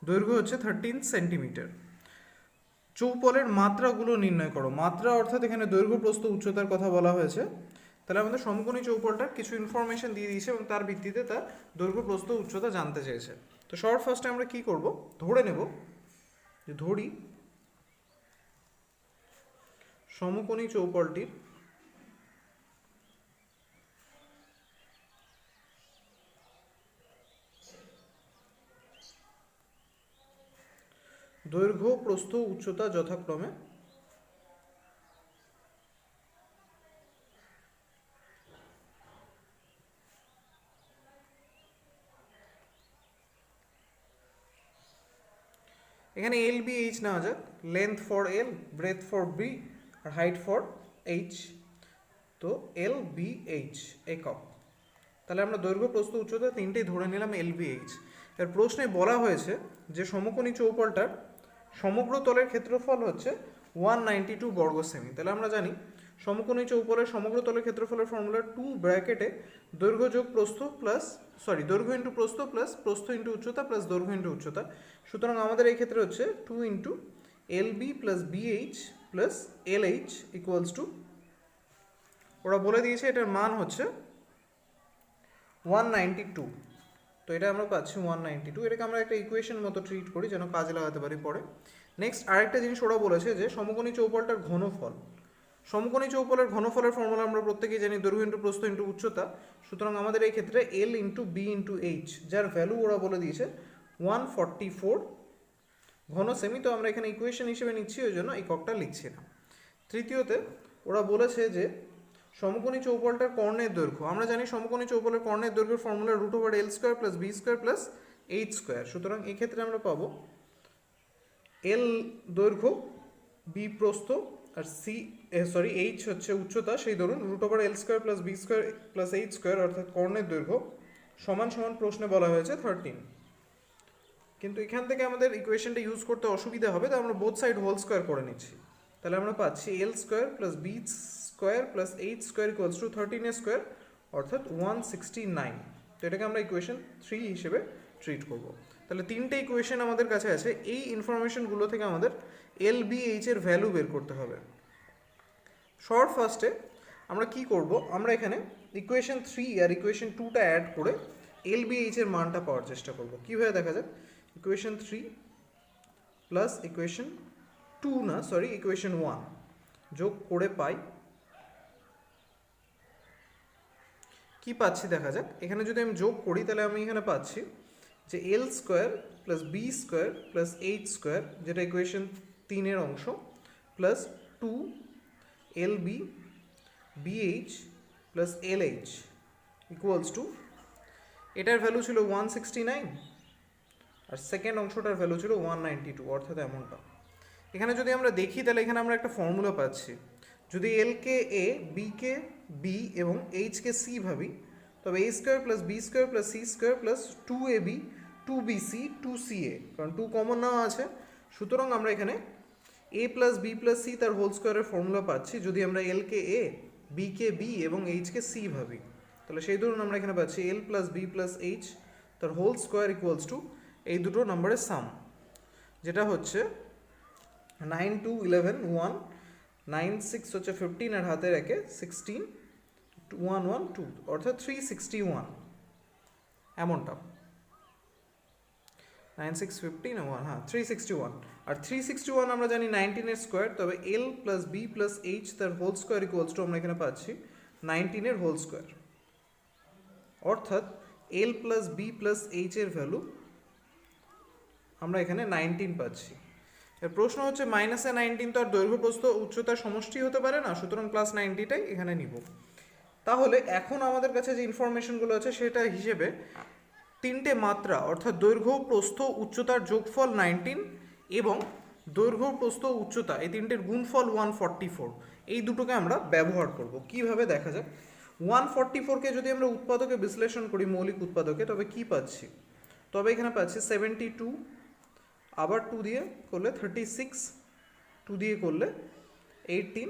দৈর্ঘ্য হচ্ছে 13 সেন্টিমিটার। চৌপলের মাত্রাগুলো নির্ণয় করো। মাত্রা অর্থাৎ এখানে দৈর্ঘ্য প্রস্থ উচ্চতার কথা বলা হয়েছে। তাহলে আমাদের সমকোণী চৌপলটার কিছু ইনফরমেশন দিয়ে দিয়েছে এবং তার ভিত্তিতে তার দৈর্ঘ্য প্রস্থ উচ্চতা জানতে চেয়েছে। তো সবার ফার্স্টে আমরা কি করব, ধরে নেব যে ধরি সমকোণী চৌপলটির দৈর্ঘ্য প্রস্থ উচ্চতা যথাক্রমে এখানে এল বি এইচ নেওয়া যাক। Length for L, breadth for B, আর হাইট ফর এইচ। তো এল বি এইচ একক। তাহলে আমরা দৈর্ঘ্য প্রস্থ উচ্চতা তিনটেই ধরে নিলাম এল বি এইচ। এর প্রশ্নে বলা হয়েছে যে সমকোণী চৌপলটার সমগ্র তলের ক্ষেত্রফল হচ্ছে 192 বর্গ সেমি। তাহলে আমরা জানি সমকোণী চৌপলের সমগ্র তলের ক্ষেত্রফলের ফর্মুলা 2 ব্র্যাকেটে দৈর্ঘ্য যোগ প্রস্থ প্লাস দৈর্ঘ্য ইন্টু প্রস্থ প্লাস প্রস্থ ইন্টু উচ্চতা প্লাস দৈর্ঘ্য ইন্টু উচ্চতা। সুতরাং আমাদের এই ক্ষেত্রে হচ্ছে 2 into L B plus BH plus L H equals to, ওরা বলে দিয়েছে এটার মান হচ্ছে 192। তো এটা আমরা পাচ্ছি 192। এটাকে আমরা একটা ইকুয়েশন মতো ট্রিট করি যেন কাজে লাগাতে পারি পরে। নেক্সট আরেকটা জিনিস ওরা বলেছে যে সমকোণী চৌপলটার ঘনফল। সমকোণী চৌপলের ঘনফলের ফর্মুলা আমরা প্রত্যেকেই জানি, দৈর্ঘ্য ইন্টু প্রস্থ ইন্টু উচ্চতা। সুতরাং আমাদের এই ক্ষেত্রে L into B into H, যার ভ্যালু ওরা বলে দিয়েছে 144 ঘন সেমি। তো আমরা এখানে ইকুয়েশন হিসেবে নিচ্ছি, ওই জন্য এককটা লিখছি না। তৃতীয়তে ওরা বলেছে যে সমকোণী চৌপলটার কর্ণের দৈর্ঘ্য। আমরা জানি সমকোণী চৌপলের কর্ণের দৈর্ঘ্যের formula √L² plus B square plus H square. সুতরাং এক্ষেত্রে আমরা পাবো এল দৈর্ঘ্য, বি প্রস্থ, আর এইচ হচ্ছে উচ্চতা। সেই ধরুন √L² plus B square plus H square অর্থাৎ কর্ণের দৈর্ঘ্য সমান সমান প্রশ্নে বলা হয়েছে 13। কিন্তু এখান থেকে আমাদের ইকুয়েশনটা ইউজ করতে অসুবিধা হবে, তো আমরা বোথ সাইড হোল স্কোয়ার করে নিচ্ছি। তাহলে আমরা পাচ্ছি L² plus B square plus H square equals to 13 square অর্থাৎ 169। তো এটাকে আমরা ইকুয়েশন 3 হিসেবে ট্রিট করব। তাহলে তিনটে ইকুয়েশন আমাদের কাছে আছে। এই ইনফরমেশনগুলো থেকে আমাদের এল বি এইচ এর ভ্যালু বের করতে হবে। শর্ট ফার্স্টে আমরা কি করব, আমরা এখানে ইকুয়েশন 3 আর ইকুয়েশন 2টা অ্যাড করে এল বি এইচ এর মানটা পাওয়ার চেষ্টা করব। কীভাবে দেখা যাক, ইকুয়েশন 3 প্লাস ইকুয়েশন 2 না সরি ইকুয়েশন 1 যোগ করে পাই কি পাচ্ছি দেখা যাক। এখানে যদি আমি যোগ করি তাহলে আমি এখানে পাচ্ছি যে L² plus B square plus H square, যেটা ইকুয়েশন 3 এর অংশ, plus 2 LB BH plus LH equals to, এটার ভ্যালু ছিল 169 আর সেকেন্ড অংশটার ভ্যালু ছিল 192, অর্থাৎ এমনটা। এখানে যদি আমরা দেখি তাহলে এখানে আমরা একটা ফর্মুলা পাচ্ছি। যদি এলকে এ, বিকে বি এবং এইচকে সি ভাবি, তবে a² plus B square plus c square plus 2ab 2bc 2ca, কারণ 2 কমন নেওয়া আছে। সুতরাং আমরা এখানে a plus B plus c তার হোল স্কোয়ারের ফর্মুলা পাচ্ছি যদি আমরা এলকে এ, বিকে বি এবং এইচকে সি ভাবি। তাহলে সেই ধরুন আমরা এখানে পাচ্ছি L plus B plus H তার হোল স্কোয়ার ইকুয়ালস টু এই দুটো নাম্বারের সাম, যেটা হচ্ছে 9 2 11 1 9 6 হচ্ছে 15 আর হাতের একে 16 1 1 2 অর্থাৎ 361 এমনটা। 9 6 15 1 হ্যাঁ 361। আর 361 আমরা জানি 19 এর স্কোয়ার, তবে এল প্লাস বি প্লাস এইচ তার হোল স্কোয়ার ইকুয়ালস টু আমরা এখানে পাচ্ছি 19 এর হোল স্কোয়ার, অর্থাৎ এল প্লাস বি প্লাস এইচ এর ভ্যালু আমরা এখানে 19 পাচ্ছি। এর প্রশ্ন হচ্ছে মাইনাসে 19 তো আর দৈর্ঘ্য প্রস্থ উচ্চতার সমষ্টি হতে পারে না, সুতরাং প্লাস 90টাই এখানে নিব। তাহলে এখন আমাদের কাছে যে ইনফরমেশনগুলো আছে সেটা হিসেবে তিনটে মাত্রা অর্থাৎ দৈর্ঘ্য প্রস্থ উচ্চতার যোগফল 19 এবং দৈর্ঘ্য প্রস্থ উচ্চতা এই তিনটের গুণফল 144, এই দুটোকে আমরা ব্যবহার করব। কিভাবে দেখা যাক, 144কে যদি আমরা উৎপাদকে বিশ্লেষণ করি, মৌলিক উৎপাদকে, তবে কি পাচ্ছি, তবে এখানে পাচ্ছি 72, আবার 2 দিয়ে করলে 36, 2 দিয়ে করলে 18,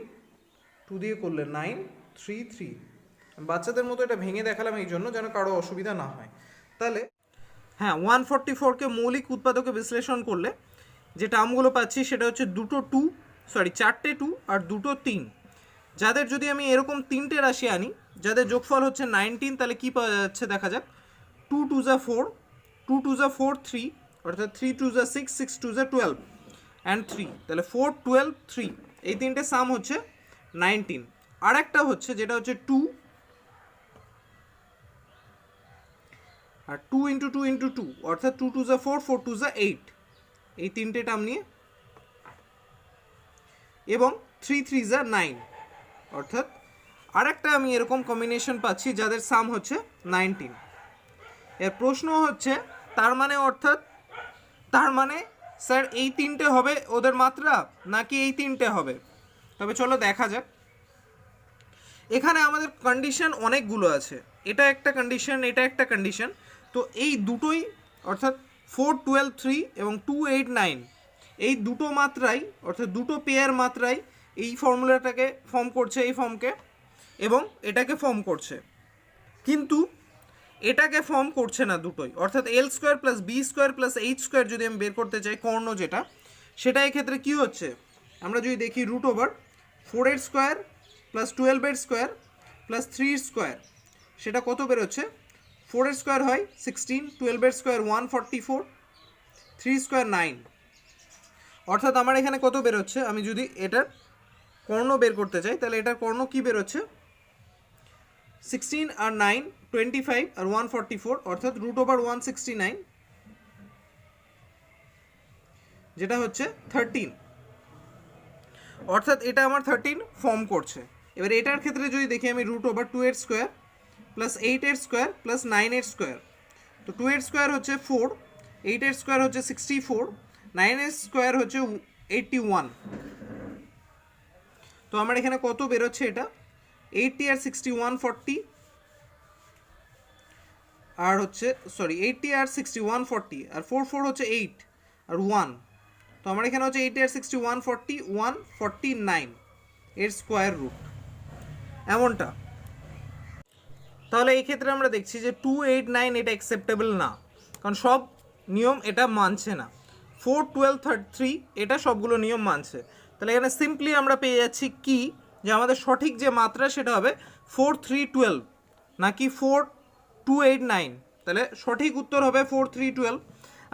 2 দিয়ে করলে 9 3 3। বাচ্চাদের মতো এটা ভেঙে দেখালাম এই জন্য যেন কারো অসুবিধা না হয়। তাহলে হ্যাঁ 144কে মৌলিক উৎপাদকে বিশ্লেষণ করলে যে টার্মগুলো পাচ্ছি সেটা হচ্ছে চারটে 2 আর দুটো 3। যাদের যদি আমি এরকম তিনটে রাশি আনি যাদের যোগফল হচ্ছে 19, তাহলে কি পাওয়া যাচ্ছে দেখা যাক। 2 2 যা 4, 2 2 যা 4 3, অর্থাৎ 3 2 যা 6, 6 2 যা 12 অ্যান্ড 3, তাহলে 4 12 3, এই তিনটে সাম হচ্ছে 19। আর একটা হচ্ছে যেটা হচ্ছে 2 আর 2 ইন্টু 2 ইন্টু 2, অর্থাৎ 2 2 যা 4, 4 2 যা 8, এই তিনটে টার্ম নিয়ে, এবং 3 3 যা 9, অর্থাৎ আরেকটা আমি এরকম কম্বিনেশন পাচ্ছি যাদের সাম হচ্ছে 19। এর প্রশ্ন হচ্ছে তার মানে স্যার এই তিনটে হবে ওদের মাত্রা নাকি এই তিনটে হবে? তবে চলো দেখা যাক। এখানে আমাদের কন্ডিশন অনেকগুলো আছে, এটা একটা কন্ডিশন, এটা একটা কন্ডিশন। তো এই দুটোই অর্থাৎ 4 12 3 এবং 2 8 9, এই দুটো মাত্রাই অর্থাৎ দুটো পেয়ার মাত্রাই এই ফর্মুলাটাকে ফর্ম করছে, এই ফর্মকে, এবং এটাকে ফর্ম করছে। কিন্তু এটাকে ফর্ম করছে না দুটোই, অর্থাৎ L square plus B square plus H square যদি আমি বের করতে চাই কর্ণ যেটা, সেটা এক্ষেত্রে কী হচ্ছে আমরা যদি দেখি রুট ওভার 4 এর স্কোয়ার প্লাস 12 এর স্কোয়ার প্লাস 3 এর স্কোয়ার, সেটা কত বেরোচ্ছে? 4 এর স্কোয়ার হয় 16, 12 এর স্কোয়ার 144, 3 স্কোয়ার 9, অর্থাৎ আমার এখানে কত বেরোচ্ছে? আমি যদি এটার কর্ণ বের করতে চাই তাহলে এটার কর্ণ কী বেরোচ্ছে? 16 আর 9 25 আর 144, অর্থাৎ রুট ওভার 169, যেটা হচ্ছে 13, অর্থাৎ এটা আমার 13 ফর্ম করছে। এবার এটার ক্ষেত্রে যদি দেখি আমি রুট ওভার 2 এর স্কোয়ার প্লাস 8 এর স্কোয়ার প্লাস 9 এর স্কোয়ার, তো 2 এর স্কোয়ার হচ্ছে 4, 8 এর স্কোয়ার হচ্ছে 64, 9 এর স্কোয়ার হচ্ছে 81। তো আমার এখানে কত বেরোচ্ছে? এটা 80 আর 61 40, আর হচ্ছে 80 আর 61 40, আর 4 4 হচ্ছে 8 আর 1, তো আমার এখানে হচ্ছে 80 আর 61 40 149 এর স্কোয়ার রুট, এমনটা। তাহলে এই ক্ষেত্রে আমরা দেখছি যে 2 8 9 এটা অ্যাকসেপ্টেবল না, কারণ সব নিয়ম এটা মানছে না। 4 12 3 এটা সবগুলো নিয়ম মানছে। তাহলে এখানে সিম্পলি আমরা পেয়ে যাচ্ছি কি, যে আমাদের সঠিক যে মাত্রা সেটা হবে 4 3 12 নাকি 4 2 8 9। তাহলে সঠিক উত্তর হবে 4 3 12।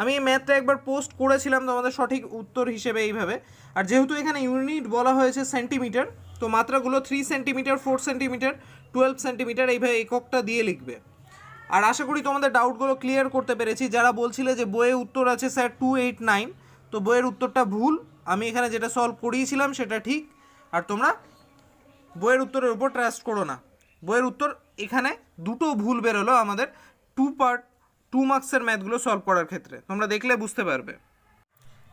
আমি এই ম্যাথটা একবার পোস্ট করেছিলাম তো আমাদের সঠিক উত্তর হিসেবে এইভাবে। আর যেহেতু এখানে ইউনিট বলা হয়েছে সেন্টিমিটার, তো মাত্রাগুলো 3 সেন্টিমিটার 4 সেন্টিমিটার 12 সেন্টিমিটার এইভাবে এককটা দিয়ে লিখবে। আর আশা করি তোমাদের ডাউটগুলো ক্লিয়ার করতে পেরেছি। যারা বলছিলে যে বইয়ে উত্তর আছে স্যার 2 8 9, তো বইয়ের উত্তরটা ভুল, আমি এখানে যেটা সলভ করিয়েছিলাম সেটা ঠিক। আর তোমরা বইয়ের উত্তরের উপর ট্রাস্ট করো না, বইয়ের উত্তর এখানে দুটো ভুল বেরোলো আমাদের 2 মার্কসের ম্যাথগুলো সলভ করার ক্ষেত্রে, তোমরা দেখলে বুঝতে পারবে।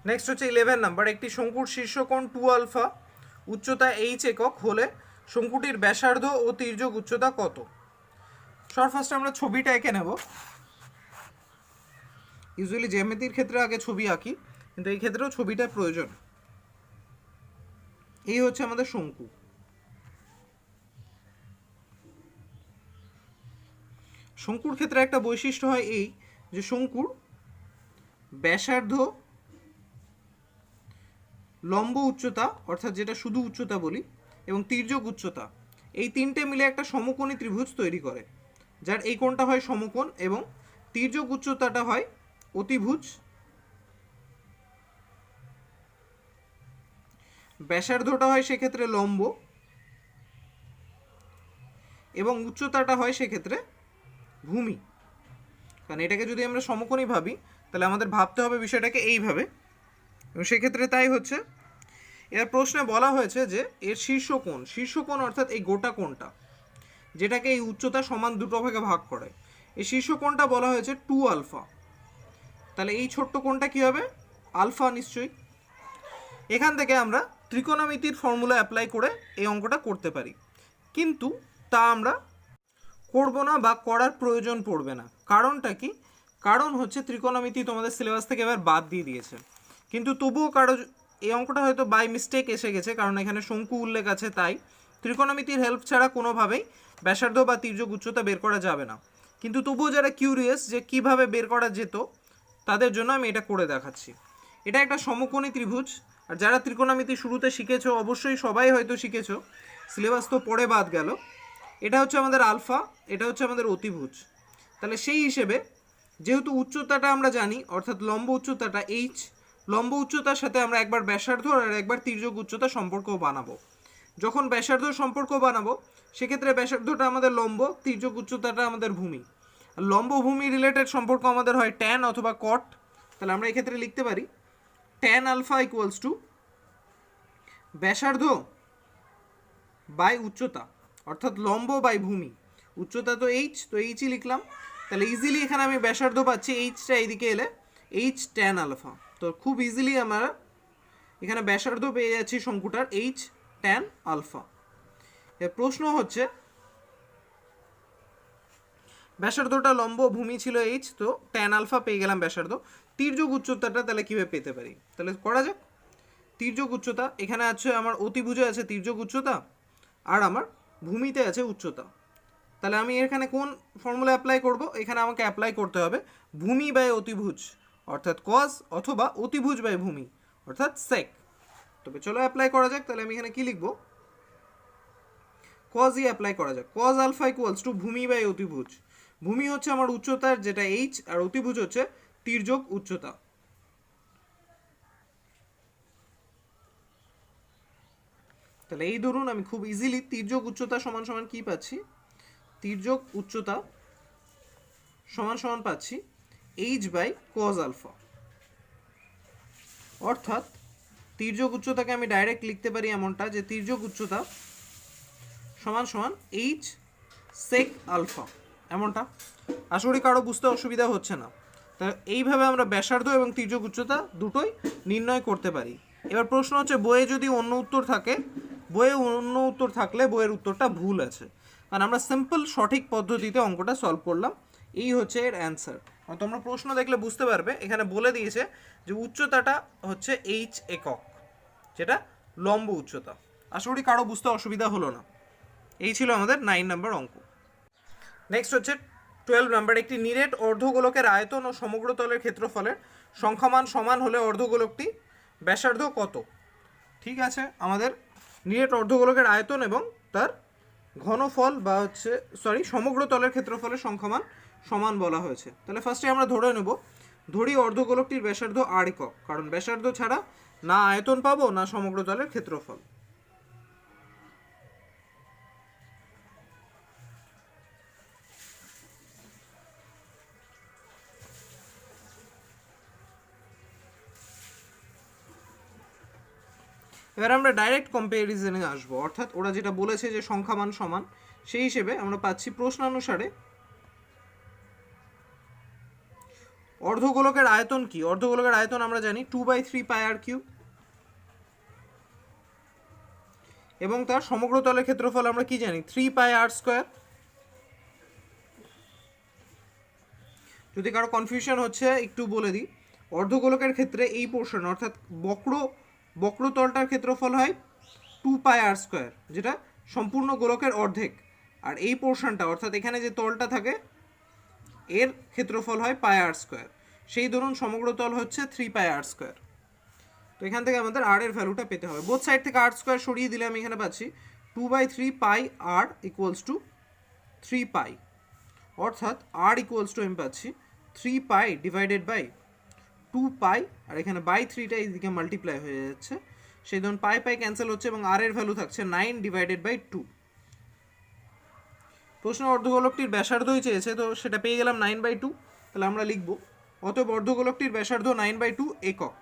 নেক্সট হচ্ছে 11 নাম্বার। একটি শঙ্কুর শীর্ষকোণ 2 আলফা, উচ্চতা h একক হলে শঙ্কুটির ব্যাসার্ধ ও তির্যক উচ্চতা কত? ফার্স্ট আমরা ছবিটা এঁকে নেব। ইউজুয়ালি জ্যামিতির ক্ষেত্রে আগে ছবি আঁকি, কিন্তু এই ক্ষেত্রেও ছবিটা প্রয়োজন। এই হচ্ছে আমাদের শঙ্কু। শঙ্কুর ক্ষেত্রে একটা বৈশিষ্ট্য হয় এই যে শঙ্কুর ব্যাসার্ধ, লম্ব উচ্চতা অর্থাৎ যেটা শুধু উচ্চতা বলি, এবং তির্যক উচ্চতা, এই তিনটে মিলে একটা সমকোণী ত্রিভুজ তৈরি করে, যার এই কোণটা হয় সমকোণ এবং তির্যক উচ্চতাটা হয় অতিভুজ, ব্যাসার্ধটা হয় সেক্ষেত্রে লম্ব এবং উচ্চতাটা হয় সেক্ষেত্রে ভূমি। কারণ এটাকে যদি আমরা সমকোণী ভাবি তাহলে আমাদের ভাবতে হবে বিষয়টাকে এইভাবে, এবং সেক্ষেত্রে তাই হচ্ছে। এর প্রশ্নে বলা হয়েছে যে এর শীর্ষকোণ অর্থাৎ এই গোটা কোণটা যেটাকে এই উচ্চতা সমান দুটো ভাগে ভাগ করে, এই শীর্ষকোণটা বলা হয়েছে 2 আলফা। তাহলে এই ছোট্ট কোণটা কি হবে? আলফা নিশ্চয়ই। এখান থেকে আমরা ত্রিকোণমিতির ফর্মুলা অ্যাপ্লাই করে এই অঙ্কটা করতে পারি, কিন্তু তা আমরা করব না বা করার প্রয়োজন পড়বে না। কারণটা কি? কারণ হচ্ছে ত্রিকোণমিতি তোমাদের সিলেবাস থেকে এবার বাদ দিয়ে দিয়েছে, কিন্তু তবুও এই অঙ্কটা হয়তো বাই মিস্টেক এসে গেছে, কারণ এখানে শঙ্কু উল্লেখ আছে, তাই ত্রিকোণমিতির হেল্প ছাড়া কোনোভাবেই ব্যাসার্ধ বা তির্যক উচ্চতা বের করা যাবে না। কিন্তু তবুও যারা কিউরিয়াস যে কিভাবে বের করা যেত, তাদের জন্য আমি এটা করে দেখাচ্ছি। এটা একটা সমকোণী ত্রিভুজ। আর যারা ত্রিকোণমিতি শুরুতে শিখেছো অবশ্যই সবাই হয়তো শিখেছো, সিলেবাস তো পড়ে বাদ গেল। এটা হচ্ছে আমাদের আলফা, এটা হচ্ছে আমাদের অতিভুজ। তাহলে সেই হিসেবে যেহেতু উচ্চতাটা আমরা জানি, অর্থাৎ লম্ব উচ্চতাটা এইচ, লম্ব উচ্চতার সাথে আমরা একবার ব্যাসার্ধ আর একবার তির্যক উচ্চতা সম্পর্কও বানাবো। যখন ব্যাসার্ধ সম্পর্ক বানাবো সেক্ষেত্রে ব্যাসার্ধটা আমাদের লম্ব, তির্যক উচ্চতাটা আমাদের ভূমি। আর লম্ব ভূমি রিলেটেড সম্পর্ক আমাদের হয় ট্যান অথবা কট। তাহলে আমরা এক্ষেত্রে লিখতে পারি ট্যান আলফা ইকুয়ালস টু ব্যাসার্ধ বাই উচ্চতা, অর্থাৎ লম্ব বাই ভূমি। উচ্চতা তো এইচ, তো এইচই লিখলাম। তাহলে ইজিলি এখানে আমি ব্যাসার্ধ পাচ্ছি, এইচটা এইদিকে এলে এইচ ট্যান আলফা। তো খুব ইজিলি আমরা এখানে ব্যাসার্ধ পেয়ে যাচ্ছি শঙ্কুটার এইচ ট্যান আলফা। এর প্রশ্ন হচ্ছে ব্যাসার্ধটা লম্ব, ভূমি ছিল এইচ, তো ট্যান আলফা পেয়ে গেলাম ব্যাসার্ধ। তির্যক উচ্চতাটা তাহলে কীভাবে পেতে পারি? তাহলে করা যাক। তির্যক উচ্চতা এখানে আছে আমার অতিভুজে আছে তির্যক উচ্চতা, আর আমার ভূমিতে আছে উচ্চতা। তাহলে আমি এখানে কোন ফর্মুলা অ্যাপ্লাই করব? এখানে আমাকে অ্যাপ্লাই করতে হবে ভূমি বাই অতিভুজ, অর্থাৎ কজ, অথবা অতিভুজ বাই ভূমি, অর্থাৎ সেক। তবে চলো অ্যাপ্লাই করা যাক। তাহলে আমি এখানে কি লিখব? কজই অ্যাপ্লাই করা যাক। কজ আলফা ইকুয়ালস টু ভূমি বাই অতিভুজ। ভূমি হচ্ছে আমার উচ্চতার যেটা এইচ, আর অতিভুজ হচ্ছে তির্যক উচ্চতা। তাহলে এই ধরুন আমি খুব ইজিলি তির্যক উচ্চতা সমান সমান কি পাচ্ছি? তির্যক উচ্চতা সমান সমান পাচ্ছি এইচ বাই কজ আলফা। অর্থাৎ তির্যক উচ্চতাকে আমি ডাইরেক্ট লিখতে পারি এমনটা যে তির্যক উচ্চতা সমান সমান এইচ সেক আলফা, এমনটা। আশা করি কারো বুঝতে অসুবিধা হচ্ছে না। তা এইভাবে আমরা ব্যাসার্ধ এবং তির্যক উচ্চতা দুটোই নির্ণয় করতে পারি। এবার প্রশ্ন হচ্ছে বইয়ে যদি অন্য উত্তর থাকে, বইয়ে অন্য উত্তর থাকলে বইয়ের উত্তরটা ভুল আছে, কারণ আমরা সিম্পল সঠিক পদ্ধতিতে অঙ্কটা সলভ করলাম। এই হচ্ছে এর অ্যান্সার। তোমরা প্রশ্ন দেখলে বুঝতে পারবে এখানে বলে দিয়েছে যে উচ্চতাটা হচ্ছে এইচ একক, যেটা লম্ব উচ্চতা। আশা করি কারো বুঝতে অসুবিধা হলো না। এই ছিল আমাদের 9 নম্বর অঙ্ক। নেক্সট হচ্ছে 12 নাম্বার। একটি নিরেট অর্ধগোলকের আয়তন ও সমগ্র তলের ক্ষেত্রফলের সংখ্যামান সমান হলে অর্ধগোলকটি ব্যাসার্ধ কত? ঠিক আছে, আমাদের নিরেট অর্ধগোলকের আয়তন এবং তার ঘনফল বা হচ্ছে সমগ্র তলের ক্ষেত্রফলের সংখ্যামান সমান বলা হয়েছে। তাহলে ফার্স্টে আমরা ধরে নেব, ধরি অর্ধগোলকটির ব্যাসার্ধ আর একক, কারণ ব্যাসার্ধ ছাড়া না আয়তন পাবো না সমগ্র তলের ক্ষেত্রফল। এবার আমরা ডাইরেক্ট কম্প্যারিজনে আসবো, অর্থাৎ ওরা যেটা বলেছে যে সংখ্যামান সমান, সেই হিসেবে আমরা পাচ্ছি প্রশ্নানুসারে অর্ধগোলকের আয়তন কি? অর্ধগোলকের আয়তন আমরা জানি 2/3 পাই আর কিউব, এবং তার সমগ্র তলের ক্ষেত্রফল আমরা কি জানি 3 পাই আর স্কোয়ার। যদি কারো কনফিউশন হচ্ছে একটু বলে দিই, অর্ধগোলকের ক্ষেত্রে এই পোর্শন অর্থাৎ বক্রতলটার ক্ষেত্রফল হয় 2 পাই আর স্কোয়ার, যেটা সম্পূর্ণ গোলকের অর্ধেক। আর এই পোর্শনটা অর্থাৎ এখানে যে তলটা থাকে এর ক্ষেত্রফল হয় পাই আর স্কোয়ার। সেই ধরুন সমগ্র তল হচ্ছে 3 পাই আর স্কোয়ার। তো এখান থেকে আমাদের আর এর ভ্যালুটা পেতে হবে। বোথ সাইড থেকে আর স্কোয়ার সরিয়ে দিলে আমি এখানে পাচ্ছি 2/3 পাই আর ইকুয়ালস টু 3 পাই, অর্থাৎ আর ইকুয়ালস টু আমি পাচ্ছি 3 পাই ডিভাইডেড বাই 2 পাই, আর এখানে বাই 3টা এইদিকে মাল্টিপ্লাই হয়ে যাচ্ছে, সেই ধরুন পাই পাই ক্যান্সেল হচ্ছে এবং আর এর ভ্যালু থাকছে 9 ডিভাইডেড বাই 2। প্রশ্ন অর্ধগোলকটির ব্যাসার্ধই চেয়েছে, তো সেটা পেয়ে গেলাম 9/2। তাহলে আমরা লিখব অতএব অর্ধগোলকটির ব্যাসার্ধ 9/2 একক।